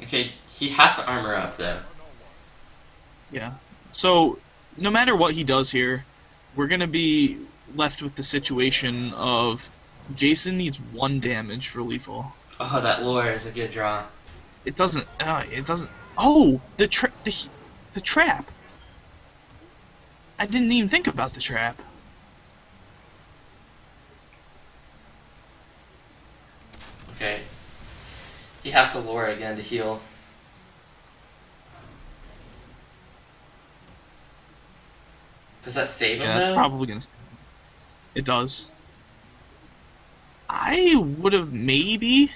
Okay, he has to armor up though. Yeah. So, no matter what he does here, we're gonna be left with the situation of Jason needs 1 damage for lethal. Oh, that lure is a good draw. It doesn't. Oh, the trap. I didn't even think about the trap. Okay. He has to lure again to heal. Does that save him, Yeah, that's though? probably gonna. It does. I would have maybe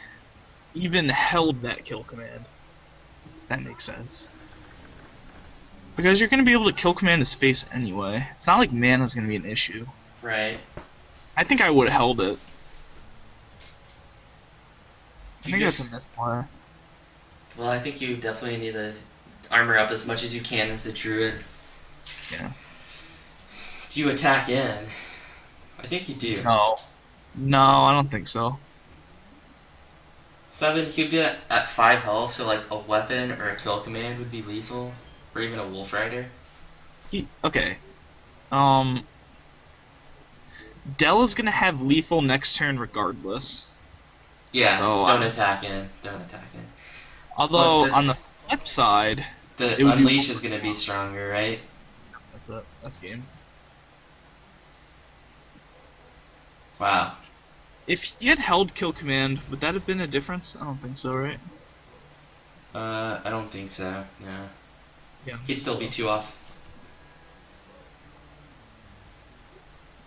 even held that kill command. That makes sense. Because you're gonna be able to kill command his face anyway. It's not like mana's gonna be an issue. Right. I think I would have held it. I think that's a misplay. Well, I think you definitely need to armor up as much as you can as the druid. Yeah. Do you attack in? I think you do. No, I don't think so. 7, he'd get at 5 health, so like a weapon or a kill command would be lethal. Or even a Wolf Rider. Okay. Dell is gonna have lethal next turn regardless. Yeah, don't attack in. Don't attack in. Although, on the flip side... The Unleash is gonna be stronger, right? That's it. That's game. Wow. If he had held kill command, would that have been a difference? I don't think so, right? I don't think so, no. Yeah. He'd still be 2 off.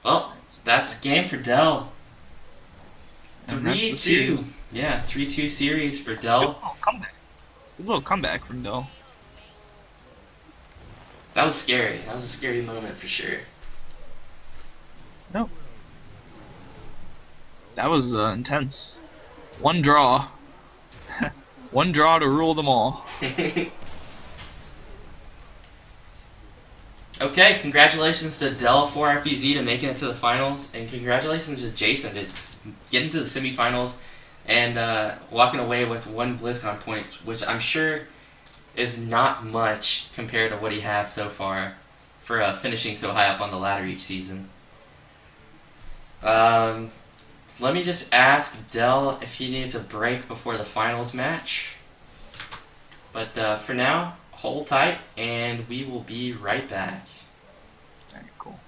Well, that's game for Dell. 3-2. Yeah, 3-2 series for Dell. A little comeback from Dell. That was scary. That was a scary moment for sure. Nope. That was intense. One draw. One draw to rule them all. Okay, congratulations to Dell4rpz to making it to the finals, and congratulations to Jason to getting to the semifinals and walking away with one BlizzCon point, which I'm sure is not much compared to what he has so far for finishing so high up on the ladder each season. Let me just ask Dell if he needs a break before the finals match. But for now, hold tight, and we will be right back. Very cool.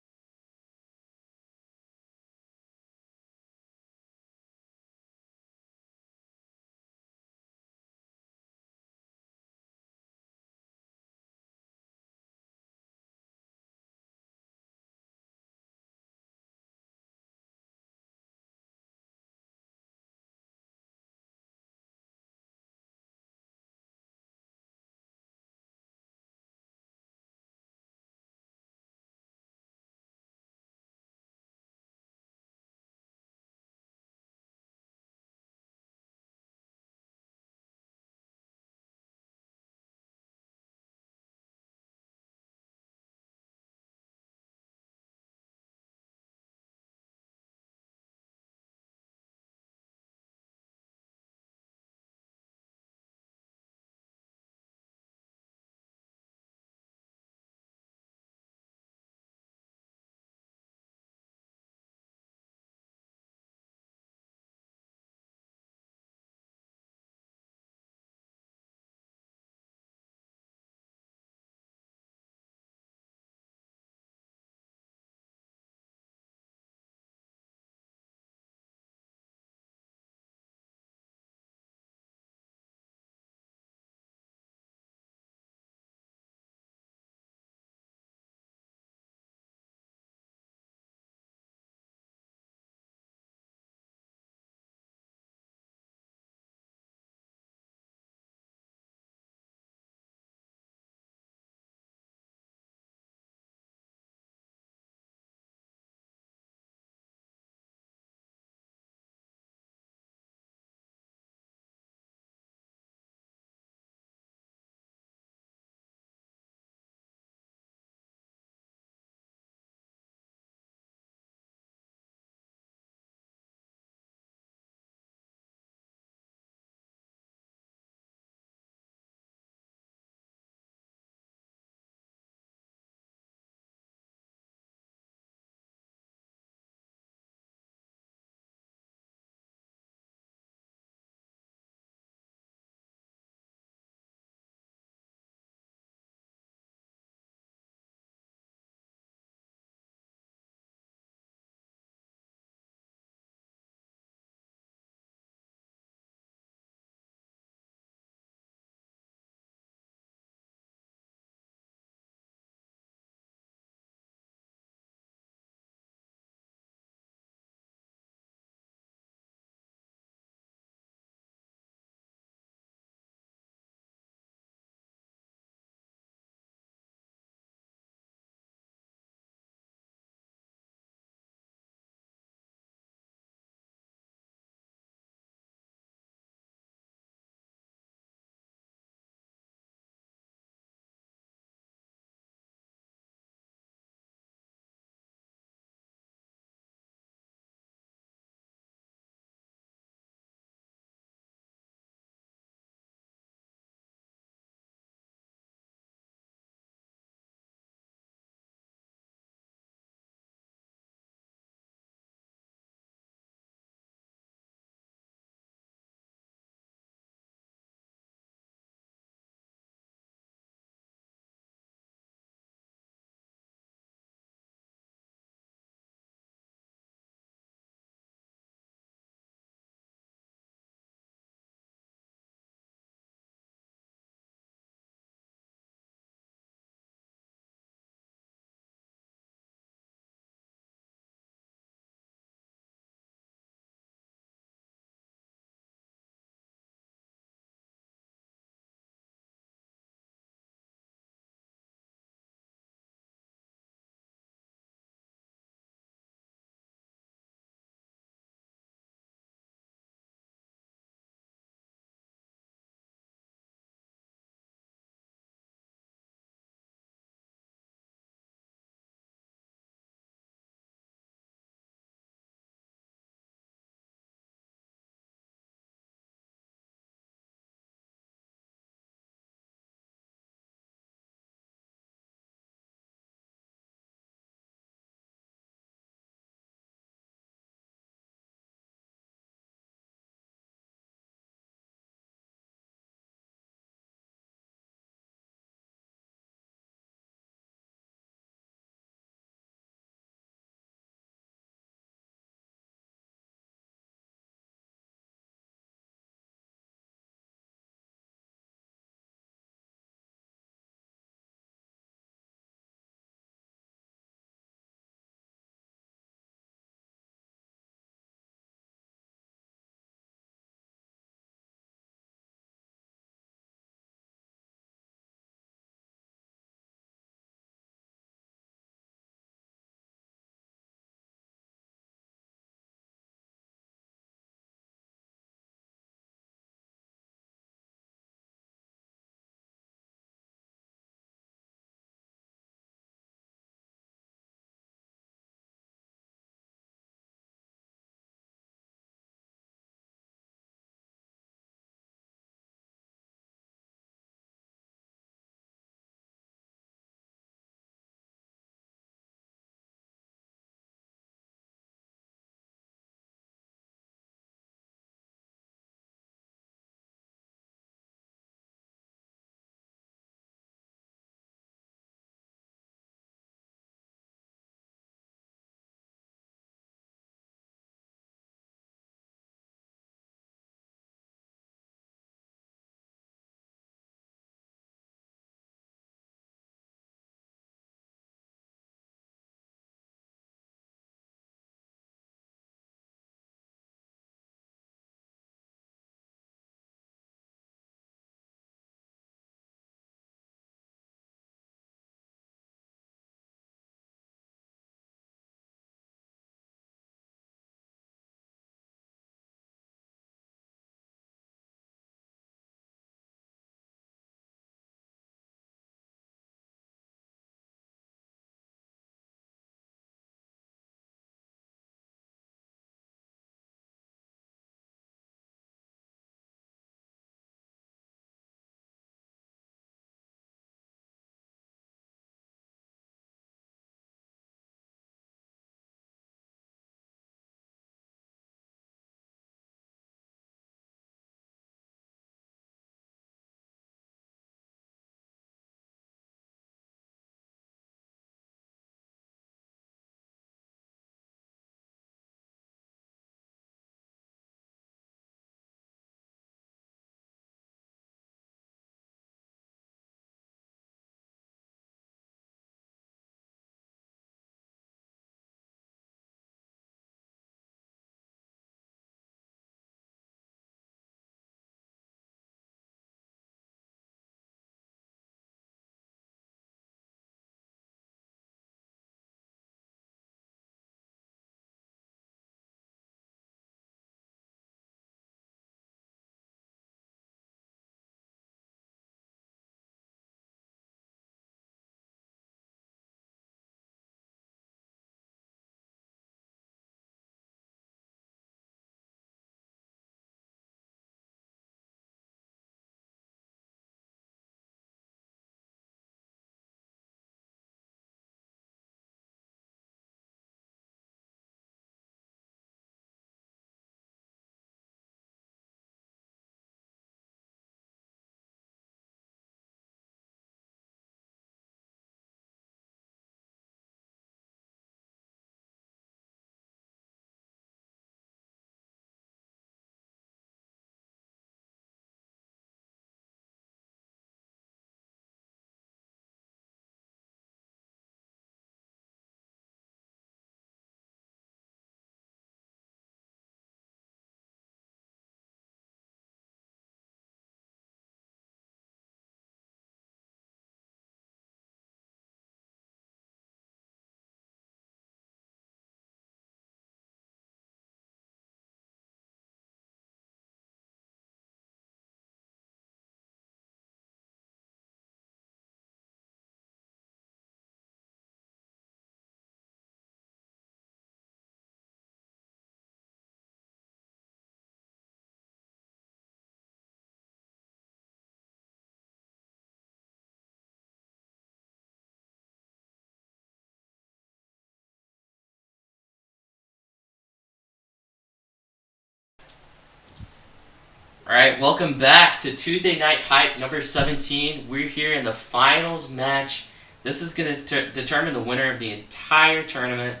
Alright, welcome back to Tuesday Night Hype number 17. We're here in the finals match. This is going to determine the winner of the entire tournament,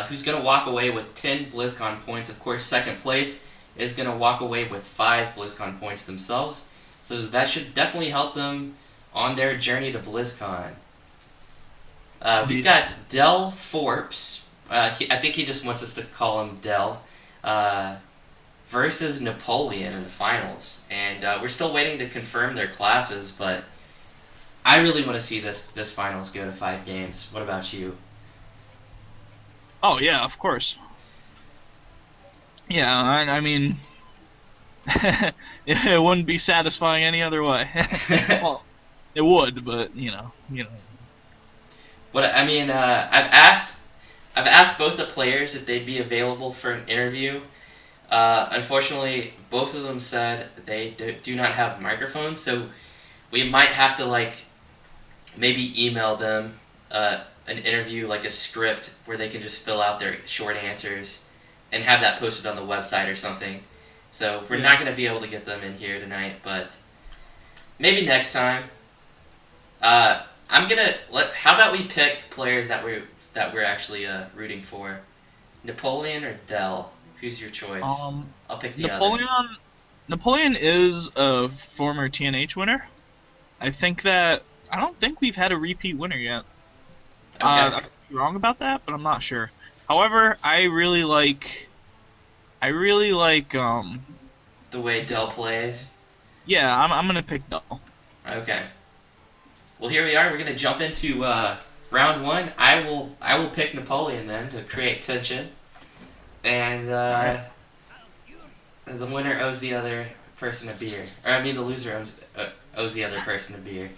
who's going to walk away with 10 BlizzCon points. Of course, second place is going to walk away with 5 BlizzCon points themselves. So that should definitely help them on their journey to BlizzCon. We've got Dell4rpz. I think he just wants us to call him Dell. Versus Napoleon in the finals, and we're still waiting to confirm their classes, but I really want to see this finals go to 5 games. What about you? Oh yeah, of course. Yeah, I mean, it wouldn't be satisfying any other way. Well, it would, but you know. What I mean, I've asked both the players if they'd be available for an interview. Unfortunately, both of them said they do not have microphones, so we might have to maybe email them an interview, like a script where they can just fill out their short answers and have that posted on the website or something. So we're not going to be able to get them in here tonight, but maybe next time. How about we pick players that we're actually rooting for? Napoleon or Dell? Who's your choice? I'll pick the Napoleon. other. Napoleon is a former TNH winner. I don't think we've had a repeat winner yet. Okay. I could be wrong about that, but I'm not sure. However, I really like The way Dell plays. Yeah, I'm gonna pick Dell. Okay. Well, here we are. We're gonna jump into round 1. I will pick Napoleon then to create tension, and the winner owes the other person a beer. Or I mean, the loser owes the other person a beer.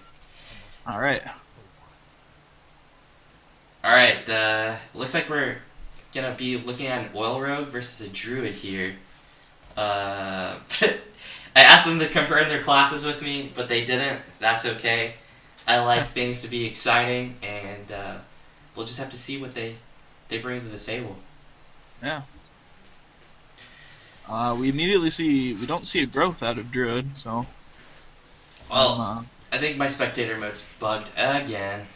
All right. All right. Looks like we're gonna be looking at an oil rogue versus a druid here. I asked them to confirm their classes with me, but they didn't. That's okay. I like things to be exciting, and we'll just have to see what they bring to the table. Yeah. We don't see a growth out of druid, so. Well, I think my spectator mode's bugged again.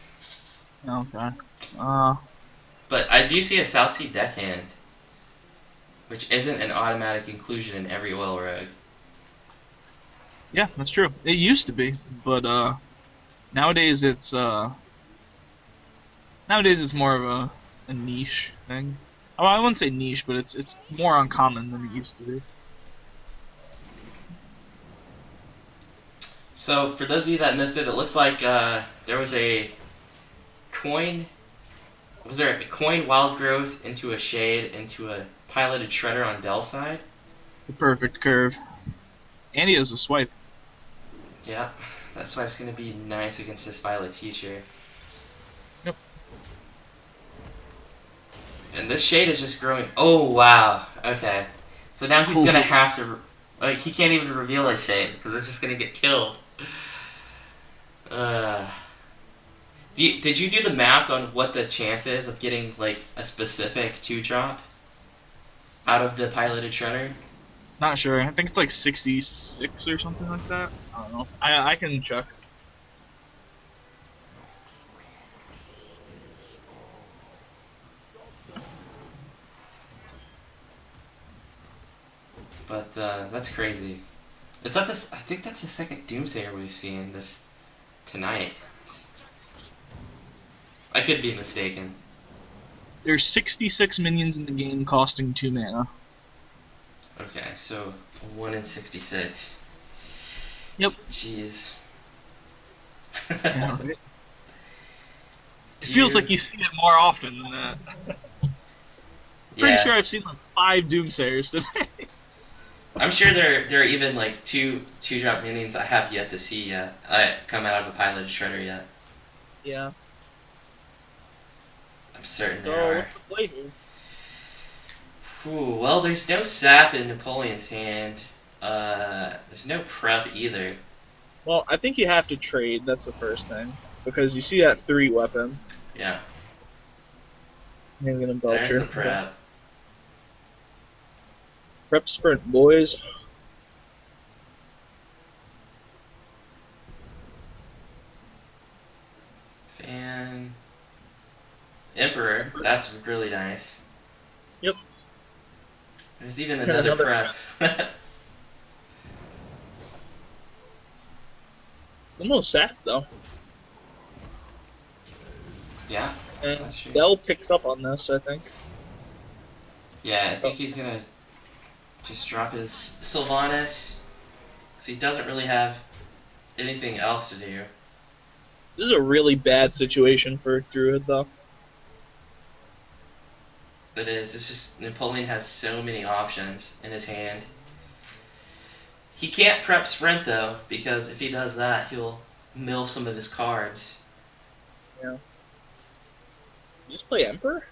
Okay. But I do see a South Sea deckhand, which isn't an automatic inclusion in every oil rogue. Yeah, that's true. It used to be, but nowadays it's more of a niche thing. Oh, I wouldn't say niche, but it's more uncommon than it used to be. So, for those of you that missed it, it looks like there was a coin. Was there a coin wild growth into a shade into a piloted shredder on Dell's side? The perfect curve. And he has a swipe. Yeah, that swipe's gonna be nice against this Violet teacher. Yep. And this shade is just growing. Oh wow. Okay. So now he's gonna have to. He can't even reveal his shade because it's just gonna get killed. Did you do the math on what the chance is of getting a specific 2-drop out of the piloted shredder? Not sure. I think it's like 66 or something like that. I don't know. I can check. But that's crazy. Is that this? I think that's the second Doomsayer we've seen this tonight. I could be mistaken. There's 66 minions in the game costing 2 mana. Okay, so 1 in 66. Yep. Jeez. Yeah, right? It feels like you see it more often than that. Pretty sure I've seen 5 Doomsayers today. I'm sure there are even 2-drop minions I have yet to see come out of a piloted shredder yet. Yeah. I'm certain there are. What's the Whew, well, there's no sap in Napoleon's hand. There's no prep either. Well, I think you have to trade, that's the first thing. Because you see that 3 weapon. Yeah. He's gonna belcher. There's the prep. Prep sprint, boys. That's really nice. Yep. There's even And another another. prep. Almost sacked though. Yeah, And that's true. Dell picks up on this, I think. Yeah, I Oh, think he's gonna just drop his Sylvanas, because he doesn't really have anything else to do. this is a really bad situation for Druid though. It is. It's just Napoleon has so many options in his hand. He can't prep sprint though, because if he does that, he'll mill some of his cards. Yeah. You just play Emperor?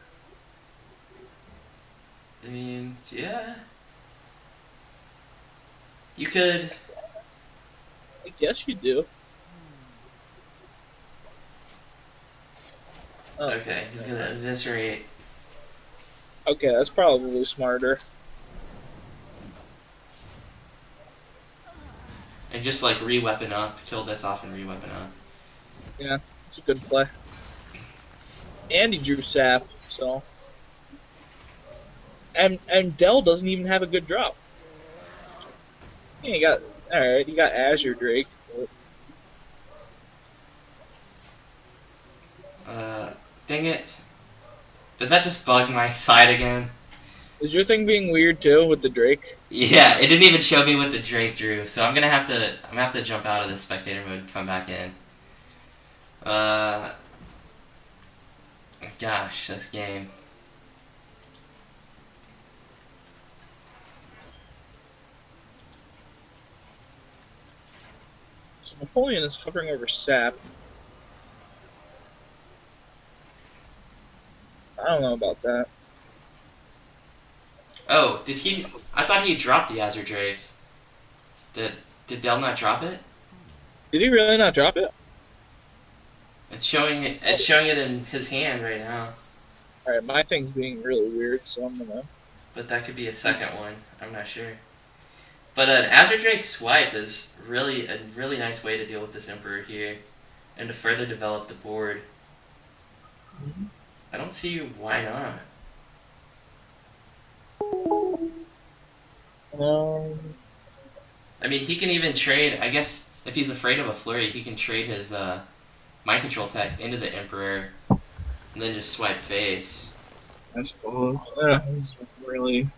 I mean, yeah. You could. I guess you do. Oh, Okay, he's gonna eviscerate. okay, that's probably smarter. And just like re-weapon up, kill this off and re-weapon up. Yeah, it's a good play. And he drew Sap, so. And Dell doesn't even have a good drop. Yeah, you got alright, you got Azure Drake. Dang it. Did that just bug my side again? Is your thing being weird too with the Drake? Yeah, it didn't even show me what the Drake drew, so I'm gonna have to jump out of the spectator mode and come back in. Gosh, this game. So Napoleon is hovering over Sap. I don't know about that. Oh, did he? I thought he dropped the Azure Drake. Did Dell not drop it? Did he really not drop it? It's showing it. It's showing it in his hand right now. Alright, my thing's being really weird, so I'm gonna. But that could be a second one. I'm not sure. But an Azure Drake swipe is really a really nice way to deal with this Emperor here, and to further develop the board. I don't see why not. I mean, he can even trade. I guess if he's afraid of a flurry, he can trade his mind control tech into the Emperor, and then just swipe face. I suppose. Yeah, this is really.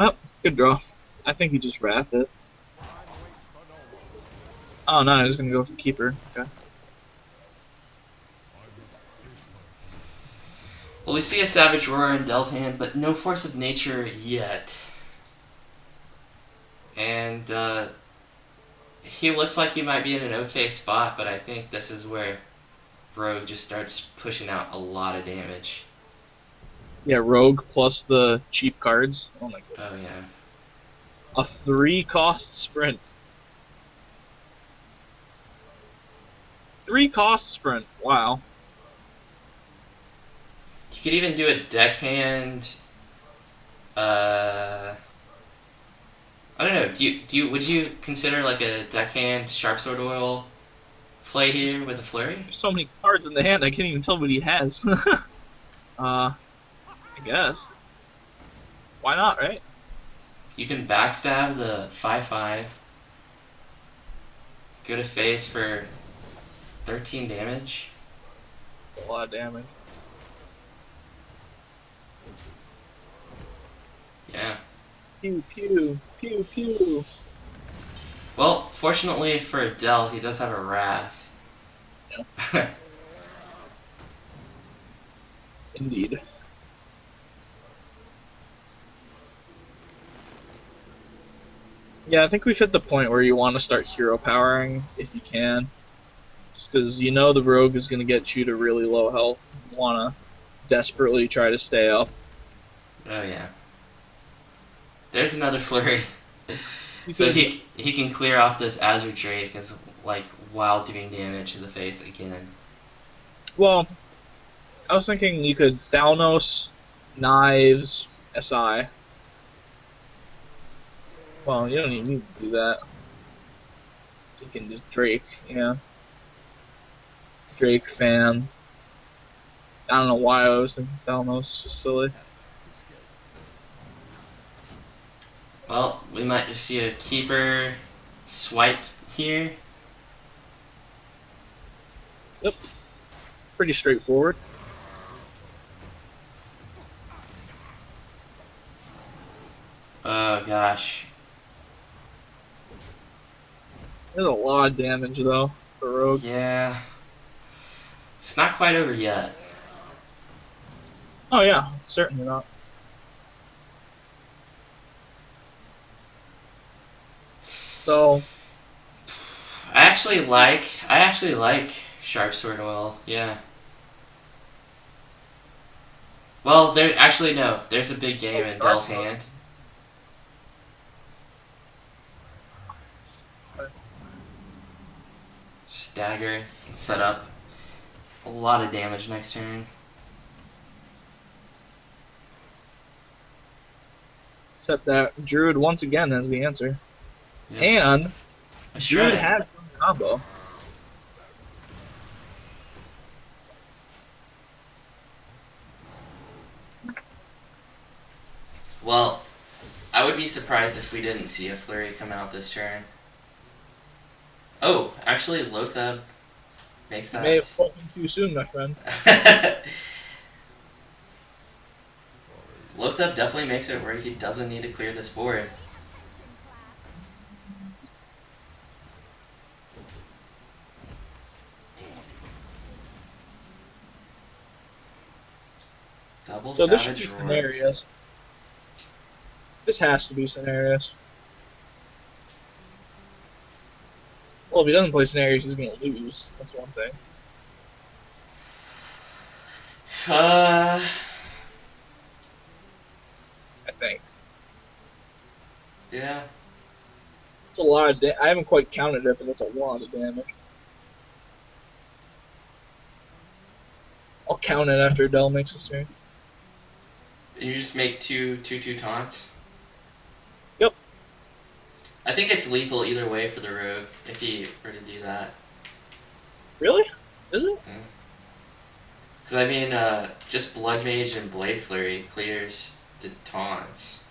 Oh, good draw. I think he just wrath it. Oh no, he's gonna go for keeper. Okay. Well, we see a Savage Roar in Dell's hand, but no Force of Nature yet. And he looks like he might be in an okay spot, but I think this is where Rogue just starts pushing out a lot of damage. Yeah, Rogue plus the cheap cards. Oh my god. Oh yeah. A 3-cost sprint. 3-cost sprint. Wow. You could even do a deckhand. I don't know. Would you consider like a deckhand Sharp Sword Oil play here with a flurry? There's so many cards in the hand, I can't even tell what he has. I guess. Why not, right? You can backstab the 5/5. Go to face for 13 damage. A lot of damage. Yeah. Pew, pew, pew, pew. Well, fortunately for Dell, he does have a Wrath. Yeah. Indeed. Yeah, I think we've hit the point where you want to start hero powering if you can. Just because you know the rogue is going to get you to really low health. You want to desperately try to stay up. Oh yeah. There's another flurry. You So could- he can clear off this Azure Drake as like while doing damage to the face again. Well, I was thinking you could Thalnos, Knives, SI. Well, you don't even need to do that. You can just Drake, yeah. Drake fan. I don't know why I was thinking Thalmos. Just silly. Well, we might just see a keeper swipe here. Yep. Pretty straightforward. Oh gosh. There's a lot of damage though for Rogue. Yeah. It's not quite over yet. Oh yeah, certainly not. So I actually like Sharp Sword Oil, yeah. Well, there actually no. There's a big game in Sharp Dell's hand. Just dagger and set up a lot of damage next turn. except that Druid once again has the answer. Yep. And A Druid shred. has some combo. Well, I would be surprised if we didn't see a flurry come out this turn. Oh, actually, Lothab makes You may have that. spoken too soon, my friend. Lothab definitely makes it where he doesn't need to clear this board. Double So this should Savage be Roar. scenarios. This has to be scenarios. Well, if he doesn't play scenarios, he's gonna lose. That's one thing. Uh, I think. yeah. It's a lot of I haven't quite counted it, but that's a lot of damage. I'll count it after Dell makes his turn. And you just make two taunts? Yep. I think it's lethal either way for the rogue, if he were to do that. Really? Is it? Because, I mean, just Blood Mage and Blade Flurry clears the taunts.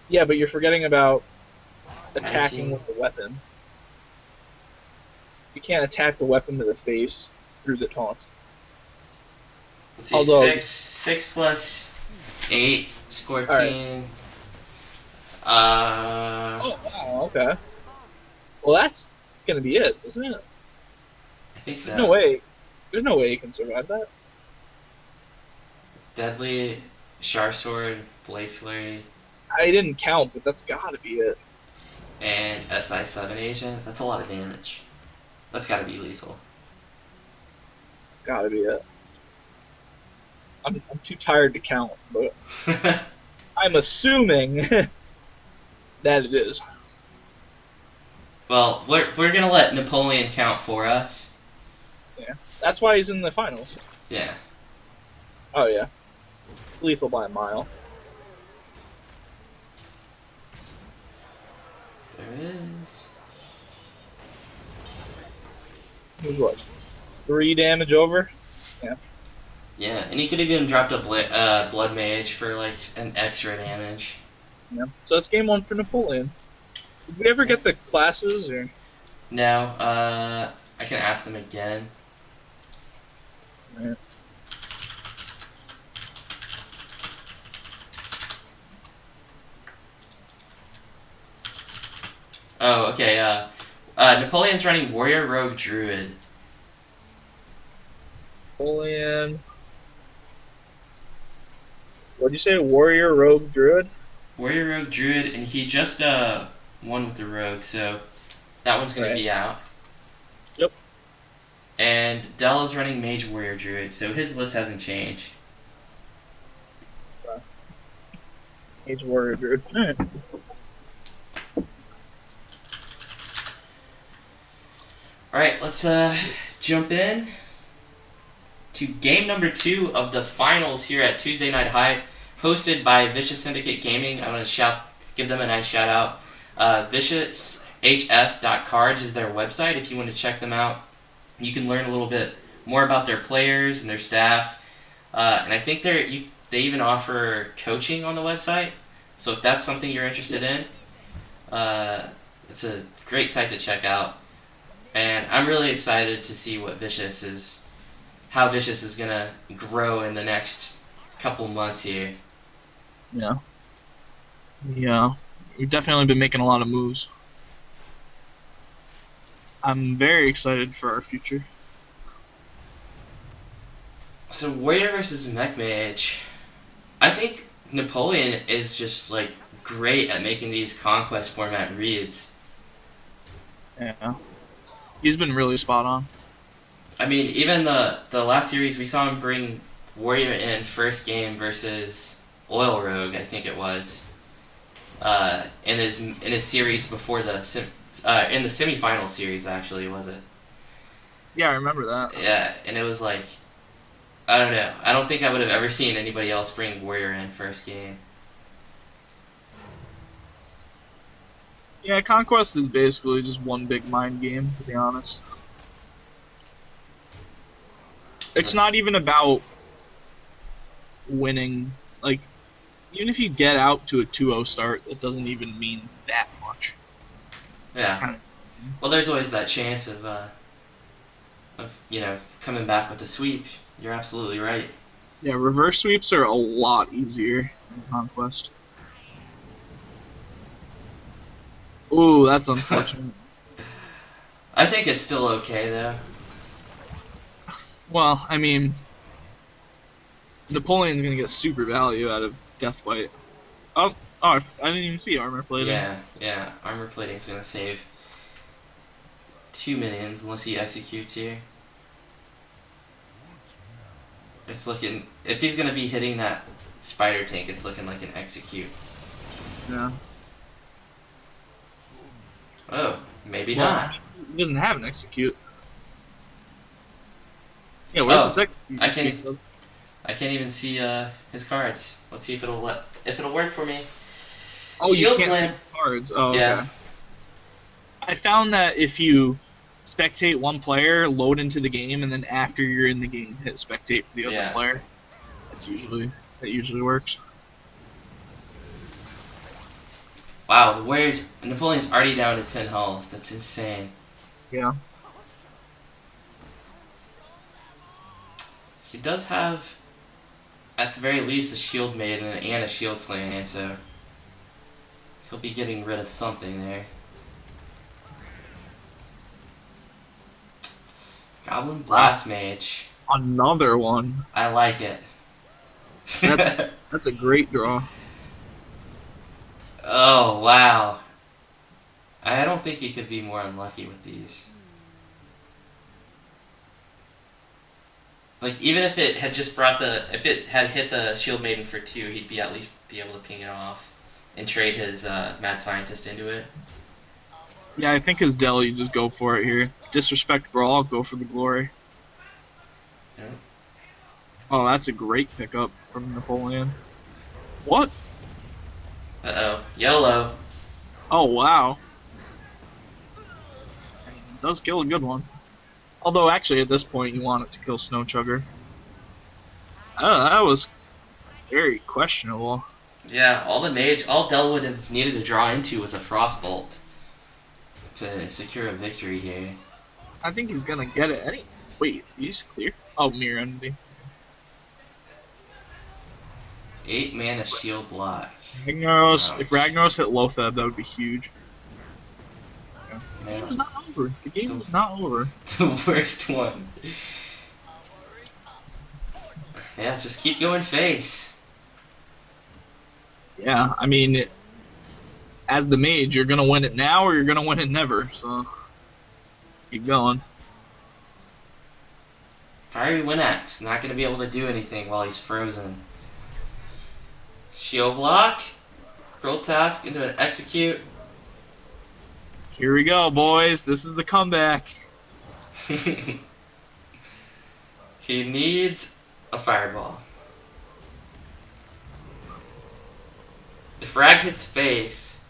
Yeah, but you're forgetting about attacking 19. with the weapon. You can't attack the weapon to the face through the taunts. Let's see, Although- 6 plus 8 is 14. Oh, wow, okay. Well, that's gonna be it, isn't it? I think so. There's no way. There's no way you can survive that. Deadly, Sharp Sword, Blade Flurry, I didn't count, but that's gotta be it. and SI7 Agent. That's a lot of damage. That's gotta be lethal. It's gotta be it. I'm too tired to count, but I'm assuming that it is. Well, we're gonna let Napoleon count for us. That's why he's in the finals. Yeah. Oh yeah, lethal by a mile. There it is. He's what? 3 damage over. Yeah, and he could have even dropped a Blood Mage for like an extra damage. Yeah. So it's game 1 for Napoleon. Did we ever get the classes or? No, I can ask them again. Right. Oh, okay. Napoleon's running Warrior, Rogue, Druid. Napoleon. What'd you say? Warrior, Rogue, Druid? Warrior, Rogue, Druid, and he just won with the Rogue, so that one's gonna Right. be out. Yep. And Dell is running Mage, Warrior, Druid, so his list hasn't changed. He's Warrior, Druid. Alright. Alright, let's jump in to game number 2 of the finals here at Tuesday Night Hype, hosted by Vicious Syndicate Gaming. I want to give them a nice shout out. ViciousHS.cards is their website if you want to check them out. You can learn a little bit more about their players and their staff. And I think they even offer coaching on the website. So if that's something you're interested in, it's a great site to check out. And I'm really excited to see how Vicious is gonna grow in the next couple months here. Yeah. Yeah. We've definitely been making a lot of moves. I'm very excited for our future. So Warrior versus Mech Mage, I think Napoleon is just like great at making these conquest format reads. Yeah. He's been really spot on. I mean, even the last series we saw him bring Warrior in first game versus Oil Rogue, I think it was. In his series before in the semifinal series actually, was it? Yeah, I remember that. Yeah, and it was like, I don't know. I don't think I would have ever seen anybody else bring Warrior in first game. Yeah, Conquest is basically just one big mind game, to be honest. It's not even about winning. Like, even if you get out to a 2-0 start, it doesn't even mean that much. Yeah. Kinda. Well, there's always that chance of coming back with a sweep. You're absolutely right. Yeah, reverse sweeps are a lot easier in Conquest. Ooh, that's unfortunate. I think it's still okay though. Well, I mean, Napoleon's gonna get super value out of Deathbite. Oh, I didn't even see armor plating. Yeah. Armor plating's gonna save 2 minions unless he executes here. It's looking, if he's gonna be hitting that spider tank, it's looking like an execute. Yeah. Oh, maybe Well, not. he doesn't have an execute. Yeah, where's his execute? I can't even see his cards. Let's see if it'll work for me. Oh, Shield you can't slam. see the cards. Oh, Yeah. okay. I found that if you spectate one player, load into the game, and then after you're in the game, hit spectate for the other player. That usually works. Wow, Napoleon's already down to 10 health. That's insane. Yeah. He does have, at the very least, a shield maiden and a shield slaying, so he'll be getting rid of something there. Goblin Blast Mage. Another one. I like it. That's a great draw. Oh, wow. I don't think he could be more unlucky with these. Like, even if it had just if it had hit the Shield Maiden for 2, he'd at least be able to ping it off and trade his Mad Scientist into it. Yeah, I think his Dell, you just go for it here. Disrespect Brawl, go for the glory. Yeah. Oh, that's a great pickup from Napoleon. What? Uh-oh. YOLO. Oh, wow. It does kill a good one. Although, actually, at this point, you want it to kill Snow Chugger. Oh, that was very questionable. Yeah, all Dell would have needed to draw into was a Frostbolt to secure a victory here. I think he's gonna get it. Wait, he's clear? Oh, Mirror Envy. 8 mana shield block. Ragnaros. Ouch. If Ragnaros hit Lothab, that would be huge. The Man, game is not over. The game is not over. the worst one. Yeah, just keep going face. Yeah, I mean, as the mage, you're gonna win it now or you're gonna win it never. So keep going. Fiery Windax, not gonna be able to do anything while he's frozen. Shield block. Cruel Task into an execute. Here we go, boys. This is the comeback. He needs a fireball. If Rag hits face,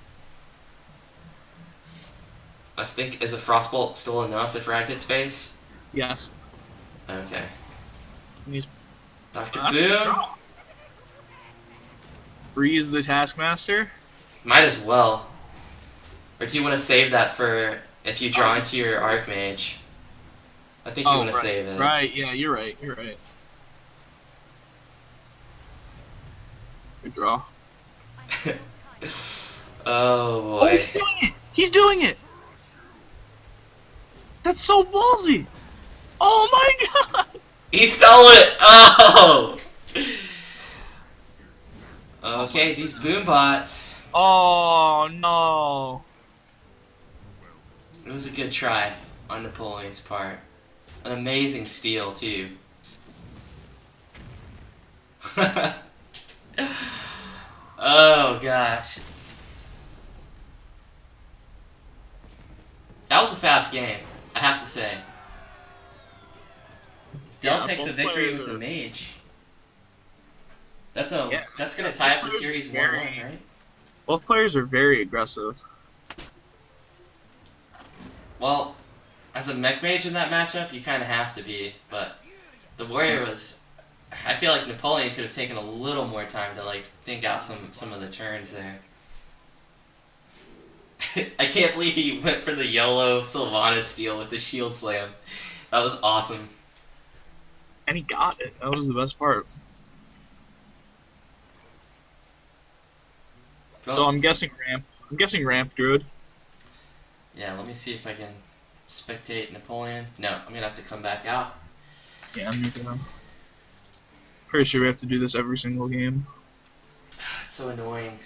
I think, is a Frostbolt still enough if Rag hits face? Yes. Okay. He's Dr. Boom. Freeze the Taskmaster. Might as well. Or do you want to save that for if you draw into your Archmage? I think you want to right. save it. Right, yeah, you're right. Good draw. Oh Oh, boy. He's doing it! That's so ballsy! Oh my god! He stole it! Oh! Okay, these boom bots. Oh no! It was a good try on Napoleon's part. An amazing steal, too. Oh gosh. That was a fast game, I have to say. Dell takes a victory with a mage. That's gonna tie up the series 1-1, right? Both players are very aggressive. Well, as a mech mage in that matchup, you kind of have to be, but the warrior was. I feel like Napoleon could have taken a little more time to like think out some of the turns there. I can't believe he went for the yellow Sylvanas steal with the shield slam. That was awesome. And he got it. That was the best part. Well, So I'm guessing ramp. I'm guessing ramp druid. yeah, let me see if I can spectate Napoleon. No, I'm gonna have to come back out. Yeah, I'm gonna. Pretty sure we have to do this every single game. It's so annoying.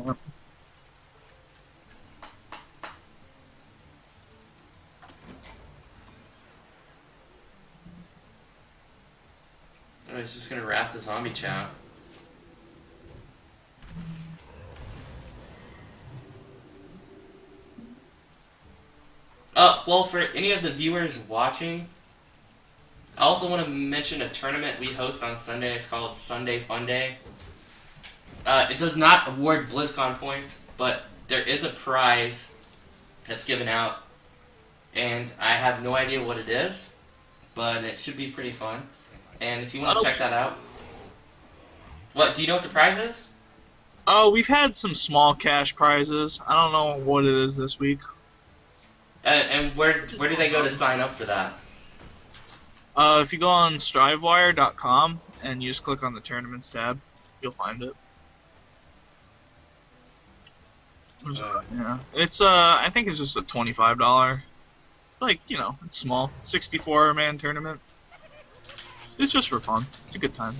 Yeah. I was just gonna wrap the zombie chow. Well, for any of the viewers watching, I also want to mention a tournament we host on Sunday. It's called Sunday Fun Day. It does not award BlizzCon points, but there is a prize that's given out, and I have no idea what it is, but it should be pretty fun. And if you want to check that out, what do you know what the prize is? Oh, we've had some small cash prizes. I don't know what it is this week. And where do they go to sign up for that? If you go on strivewire.com and you just click on the tournaments tab, you'll find it. Yeah, it's I think it's just a $25. It's like, you know, it's small, 64-man tournament. It's just for fun. It's a good time.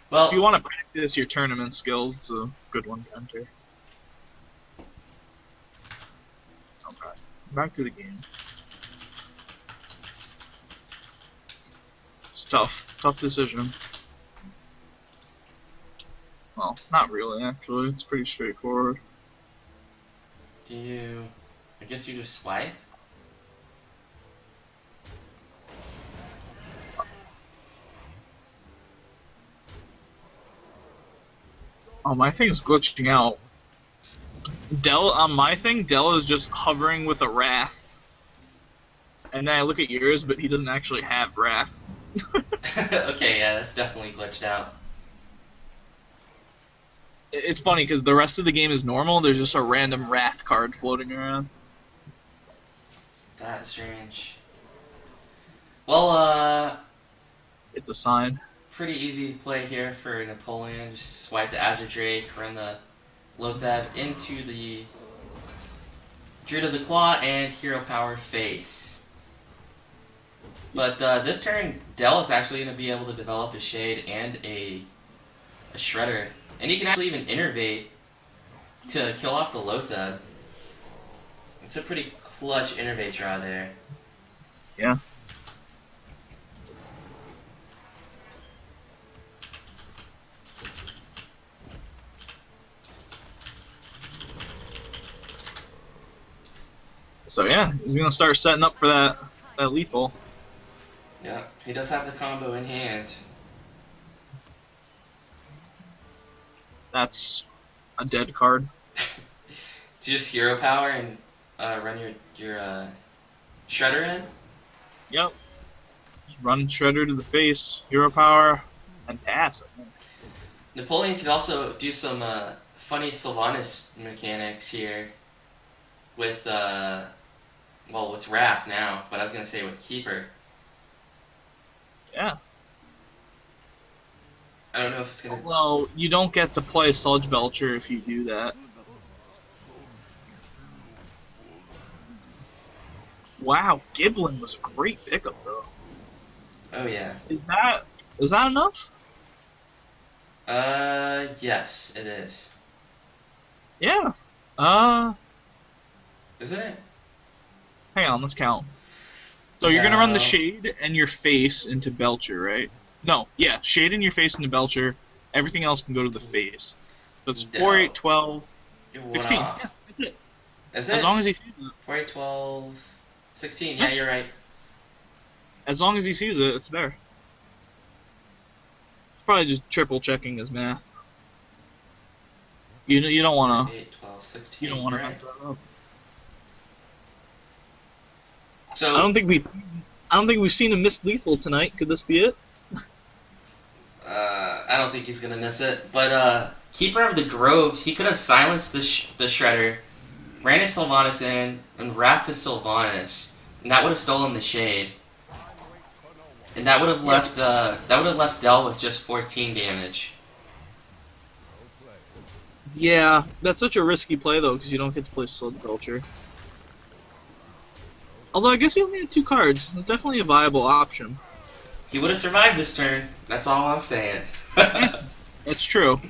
Well, If you want to practice your tournament skills, it's a good one to enter. Okay, back to the game. It's tough decision. Well, not really, actually. It's pretty straightforward. I guess you just swipe? Oh, my thing's glitching out. On my thing, Dell is just hovering with a Wrath. And then I look at yours, but he doesn't actually have Wrath. Okay, yeah, that's definitely glitched out. It's funny, because the rest of the game is normal, there's just a random Wrath card floating around. That's strange. Well, It's a sign. pretty easy play here for Napoleon. Just swipe the Azure Drake, run the Lothab into the Druid of the Claw, and Hero Power face. But this turn, Dell is actually going to be able to develop a Shade and a Shredder. And he can actually even innervate to kill off the Lothab. It's a pretty clutch innervate draw there. Yeah. So yeah, he's gonna start setting up for that lethal. Yeah, he does have the combo in hand. That's a dead card. Just Hero Power and run your shredder in. Yep. Just run Shredder to the face, hero power, and pass. I think. Napoleon could also do some funny Sylvanas mechanics here with well, with Wrath now, but I was gonna say with Keeper. Yeah. I don't know if it's gonna. Well, you don't get to play Sludge Belcher if you do that. Wow, Giblin was a great pickup though. Oh yeah. Is that enough? Yes, it is. Yeah. Isn't it? Hang on, let's count. So you're gonna run the No. Shade and your face into Belcher, right? No, yeah, Shade and your face into Belcher. Everything else can go to the face. So it's 4, 8, No. 12, You're one 16. Yeah, off. that's it. Is As it? long as he sees it. 4, 8, 12, 16. Yeah. Yeah, you're right. As long as he sees it, it's there. It's probably just triple checking his math. You don't wanna 8, 12, 16. you don't wanna You're mess right. that up. So I don't think we've seen a missed lethal tonight. Could this be it? I don't think he's gonna miss it. But Keeper of the Grove, he could have silenced the Shredder, ran his Sylvanas in, and wrapped his Sylvanas, and that would have stolen the Shade. And that would have left Dell with just 14 damage. Yeah, that's such a risky play though, because you don't get to play Sludge Belcher. Although I guess he only had 2 cards. It's definitely a viable option. He would have survived this turn. That's all I'm saying. That's true.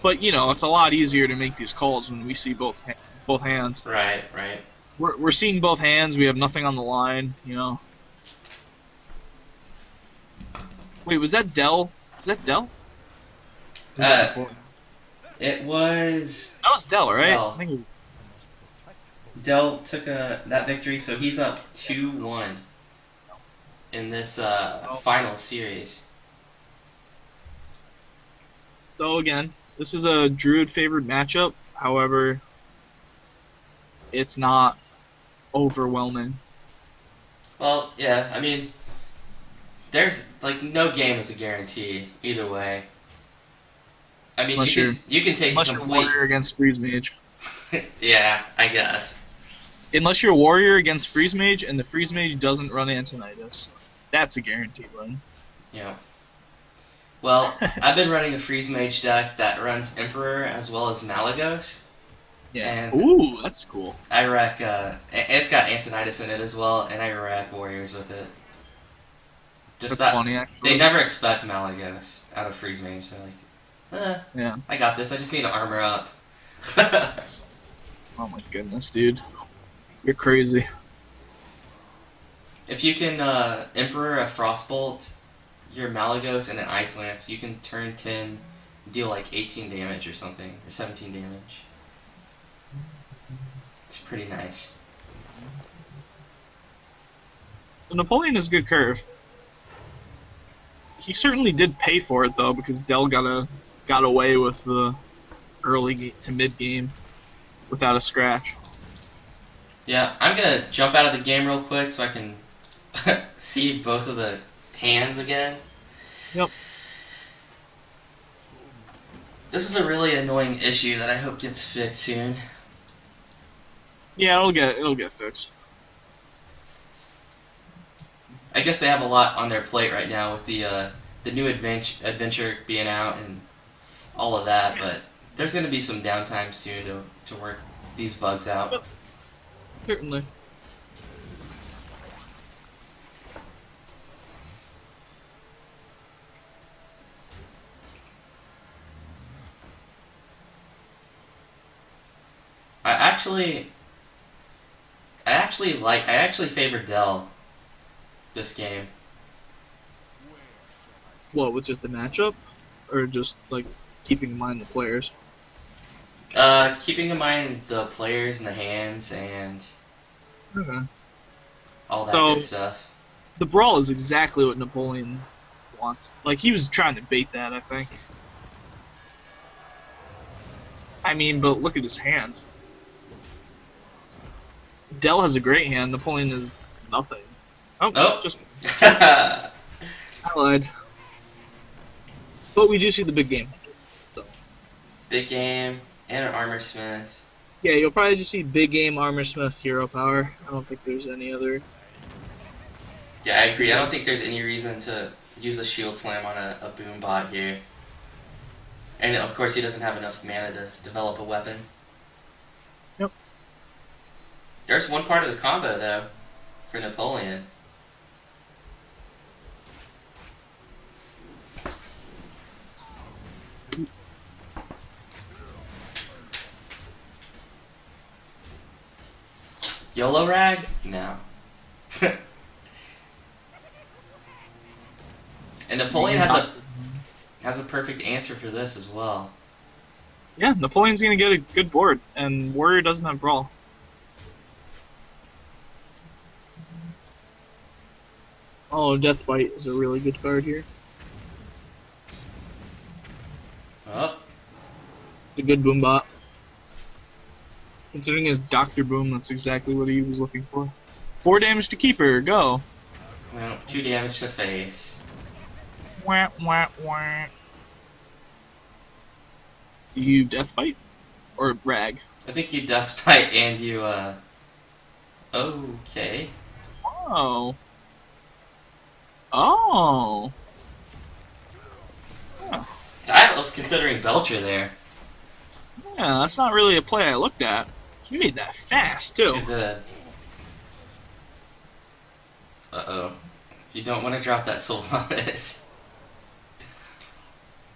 But you know, it's a lot easier to make these calls when we see both hands. Right, right. We're seeing both hands. We have nothing on the line. You know. Wait, was that Dell? Was that Dell? Uh, It was That was Dell, right? Dell. I think it Dell took that victory, so he's up 2-1 in this final series. So again, this is a Druid favored matchup. However, it's not overwhelming. Well, yeah, I mean, there's like no game is a guarantee either way. I mean, Unless you can take Unless you're complete. Warrior against Freeze Mage. Yeah, I guess. Unless you're Warrior against Freeze Mage and the Freeze Mage doesn't run Antonidas. That's a guaranteed win. Yeah. Well, I've been running a Freeze Mage deck that runs Emperor as well as Malagos. Yeah. And Ooh, that's cool. I wreck, it's got Antonidas in it as well, and I wreck Warriors with it. Just That's that, funny, actually. they never expect Malagos out of Freeze Mage. They're like, Yeah. I got this, I just need to armor up. Oh my goodness, dude. You're crazy. If you can Emperor a Frostbolt, your Malagos, and an Ice Lance, you can turn 10, deal like 18 damage or something, or 17 damage. It's pretty nice. So Napoleon is a good curve. He certainly did pay for it though, because Dell got away with the to mid game without a scratch. Yeah, I'm gonna jump out of the game real quick so I can see both of the hands again. Yep. This is a really annoying issue that I hope gets fixed soon. Yeah, it'll get fixed. I guess they have a lot on their plate right now with the new adventure being out and all of that, but there's gonna be some downtime soon to work these bugs out. Certainly. I actually favor Dell this game. What, with just the matchup? Or just, like, keeping in mind the players? Keeping in mind the players and the hands and Okay. all that So- good stuff. The brawl is exactly what Napoleon wants. Like, he was trying to bait that, I think. I mean, but look at his hand. Dell has a great hand. Napoleon is nothing. Oh, Oh. just I lied. But we do see the big game. So Big game and an armor smith. yeah, you'll probably just see big game, armor smith, hero power. I don't think there's any other. Yeah, I agree. I don't think there's any reason to use a shield slam on a boom bot here. And of course, he doesn't have enough mana to develop a weapon. Yep. There's one part of the combo though for Napoleon. YOLO rag? No. And Napoleon has a perfect answer for this as well. Yeah, Napoleon's gonna get a good board, and Warrior doesn't have Brawl. Oh, Death Bite is a really good card here. Oh, It's a good boom bot. Considering his Dr. Boom, that's exactly what he was looking for. 4 damage to Keeper, go! well, 2 damage to face. Wah, wah, wah. You Death Bite? Or Rag? I think you Dustbite and you, okay. Oh. Oh. Huh. I was considering Belcher there. Yeah, that's not really a play I looked at. He made that fast, too. You did. Uh-oh. You don't want to drop that Sylvanas.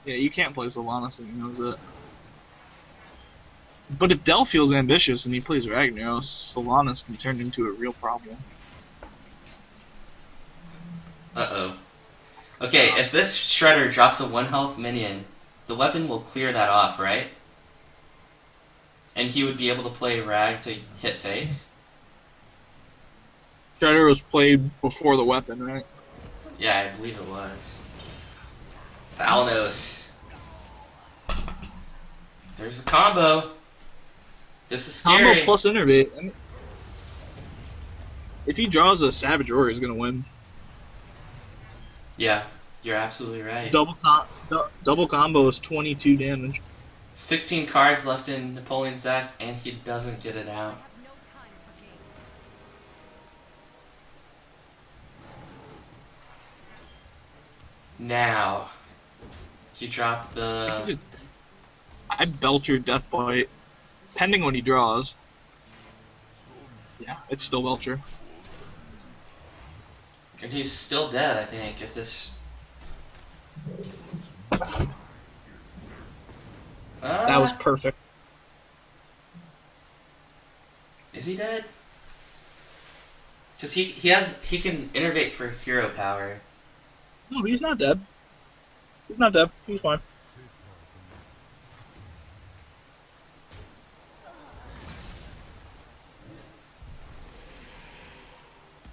Yeah, you can't play Sylvanas and he knows it. But if Dell feels ambitious and he plays Ragnaros, Sylvanas can turn into a real problem. Uh-oh. Okay, if this Shredder drops a 1 health minion, the weapon will clear that off, right? And he would be able to play Rag to hit face? Shredder was played before the weapon, right? Yeah, I believe it was. Thalnos. There's the combo. This is scary. Combo plus Innervate. I mean, if he draws a Savage Roar, he's gonna win. Yeah, you're absolutely right. Double combo is 22 damage. 16 cards left in Napoleon's deck, and he doesn't get it out. Now, you drop the... I Belcher Death Bite, pending what he draws. Yeah, it's still Belcher. And he's still dead, I think, if this... That was perfect. Is he dead? Because he can innervate for hero power. No, he's not dead. He's not dead. He's fine.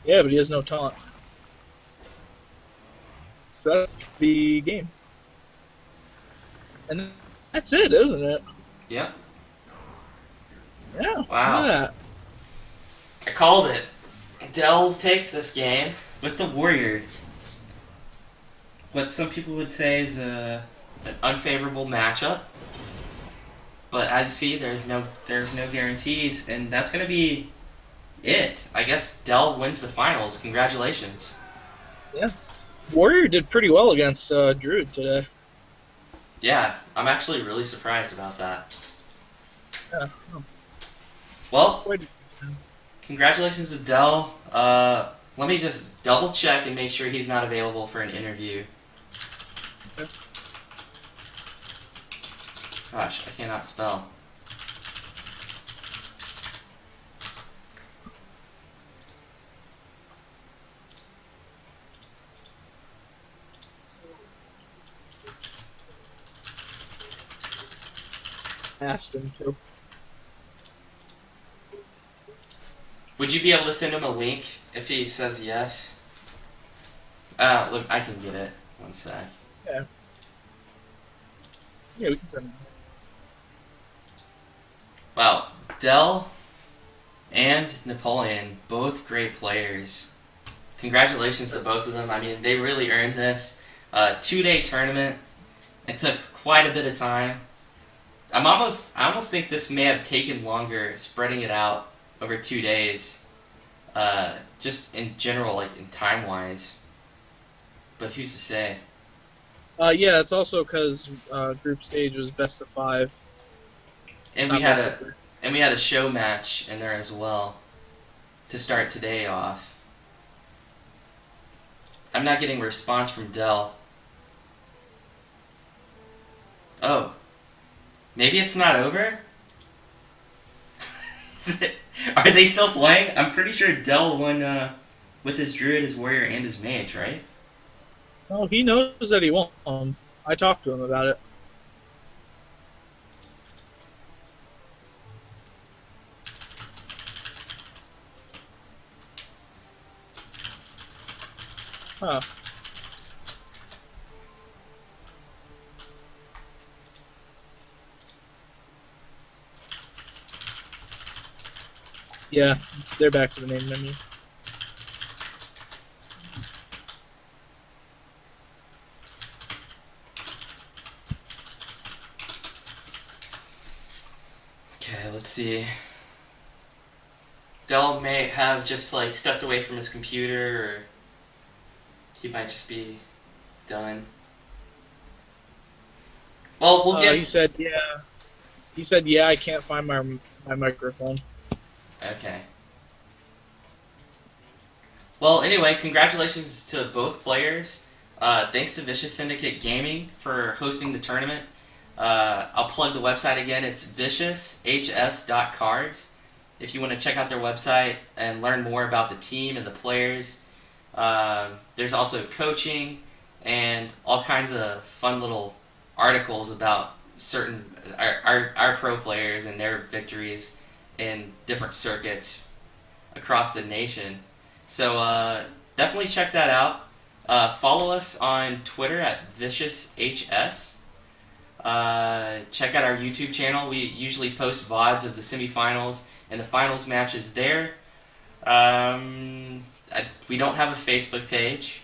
Yeah, but he has no taunt. So that's the game. And that's it, isn't it? Yep. Yeah. Wow. Look at that. I called it. Dell takes this game with the Warrior. What some people would say is an unfavorable matchup. But as you see, there's no guarantees, and that's gonna be it. I guess Dell wins the finals. Congratulations. Yeah. Warrior did pretty well against Druid today. Yeah, I'm actually really surprised about that. Yeah. Well, Wait. congratulations to Dell. Let me just double check and make sure he's not available for an interview. Okay. Gosh, I cannot spell. Asked him to. Would you be able to send him a link if he says yes? Look, I can get it. One sec. Yeah. Yeah, we can send him. Wow, Dell and Napoleon, both great players. Congratulations to both of them. I mean, they really earned this. 2-day tournament. It took quite a bit of time. I almost think this may have taken longer, spreading it out over 2 days. Just in general, like in time wise. But who's to say? Yeah, it's also because group stage was best of 5, And we not had best of a 3. and we had a show match in there as well to start today off. I'm not getting a response from Dell. Oh, maybe it's not over? Are they still playing? I'm pretty sure Dell won with his druid, his warrior, and his mage, right? Oh, he knows that he won. I talked to him about it. Huh. Yeah, they're back to the main menu. Okay, let's see. Dell may have just like stepped away from his computer, or he might just be done. Well, we'll give. He said, yeah. He said, yeah, I can't find my microphone. Okay. Well, anyway, congratulations to both players. Thanks to Vicious Syndicate Gaming for hosting the tournament. I'll plug the website again. It's vicioushs.cards. If you want to check out their website and learn more about the team and the players. There's also coaching and all kinds of fun little articles about certain our pro players and their victories in different circuits across the nation. So definitely check that out. Follow us on Twitter at ViciousHS. Check out our YouTube channel. We usually post VODs of the semifinals and the finals matches there. We don't have a Facebook page,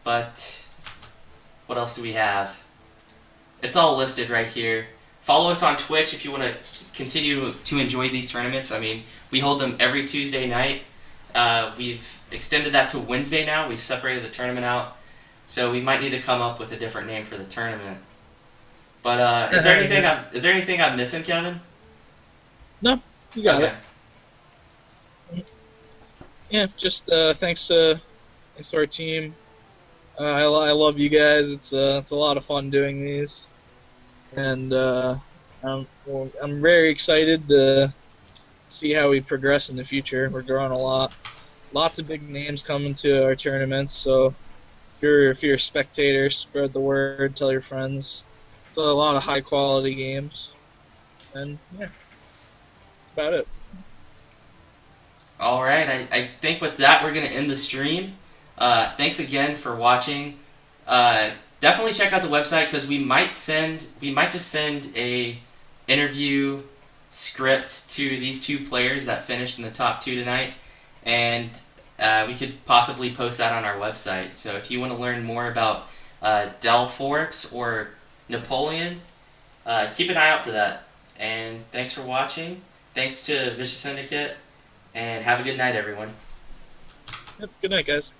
but what else do we have? It's all listed right here. Follow us on Twitch if you want to continue to enjoy these tournaments. I mean, we hold them every Tuesday night. We've extended that to Wednesday now. We've separated the tournament out, so we might need to come up with a different name for the tournament. But is there anything I'm missing, Kevin? No, you got it. Yeah, just thanks to our team. I love you guys. It's a lot of fun doing these, and I'm very excited to see how we progress in the future. We're growing a lot. Lots of big names coming to our tournaments. So if you're a spectator, spread the word. Tell your friends. It's a lot of high quality games, and yeah, that's about it. All right, I think with that we're gonna end the stream. Thanks again for watching. Definitely check out the website because we might just send a interview script to these two players that finished in the top 2 tonight, and we could possibly post that on our website. So if you want to learn more about Dell4rpz or Napoleon, keep an eye out for that. And thanks for watching. Thanks to Vicious Syndicate, and have a good night, everyone. Yep, good night, guys.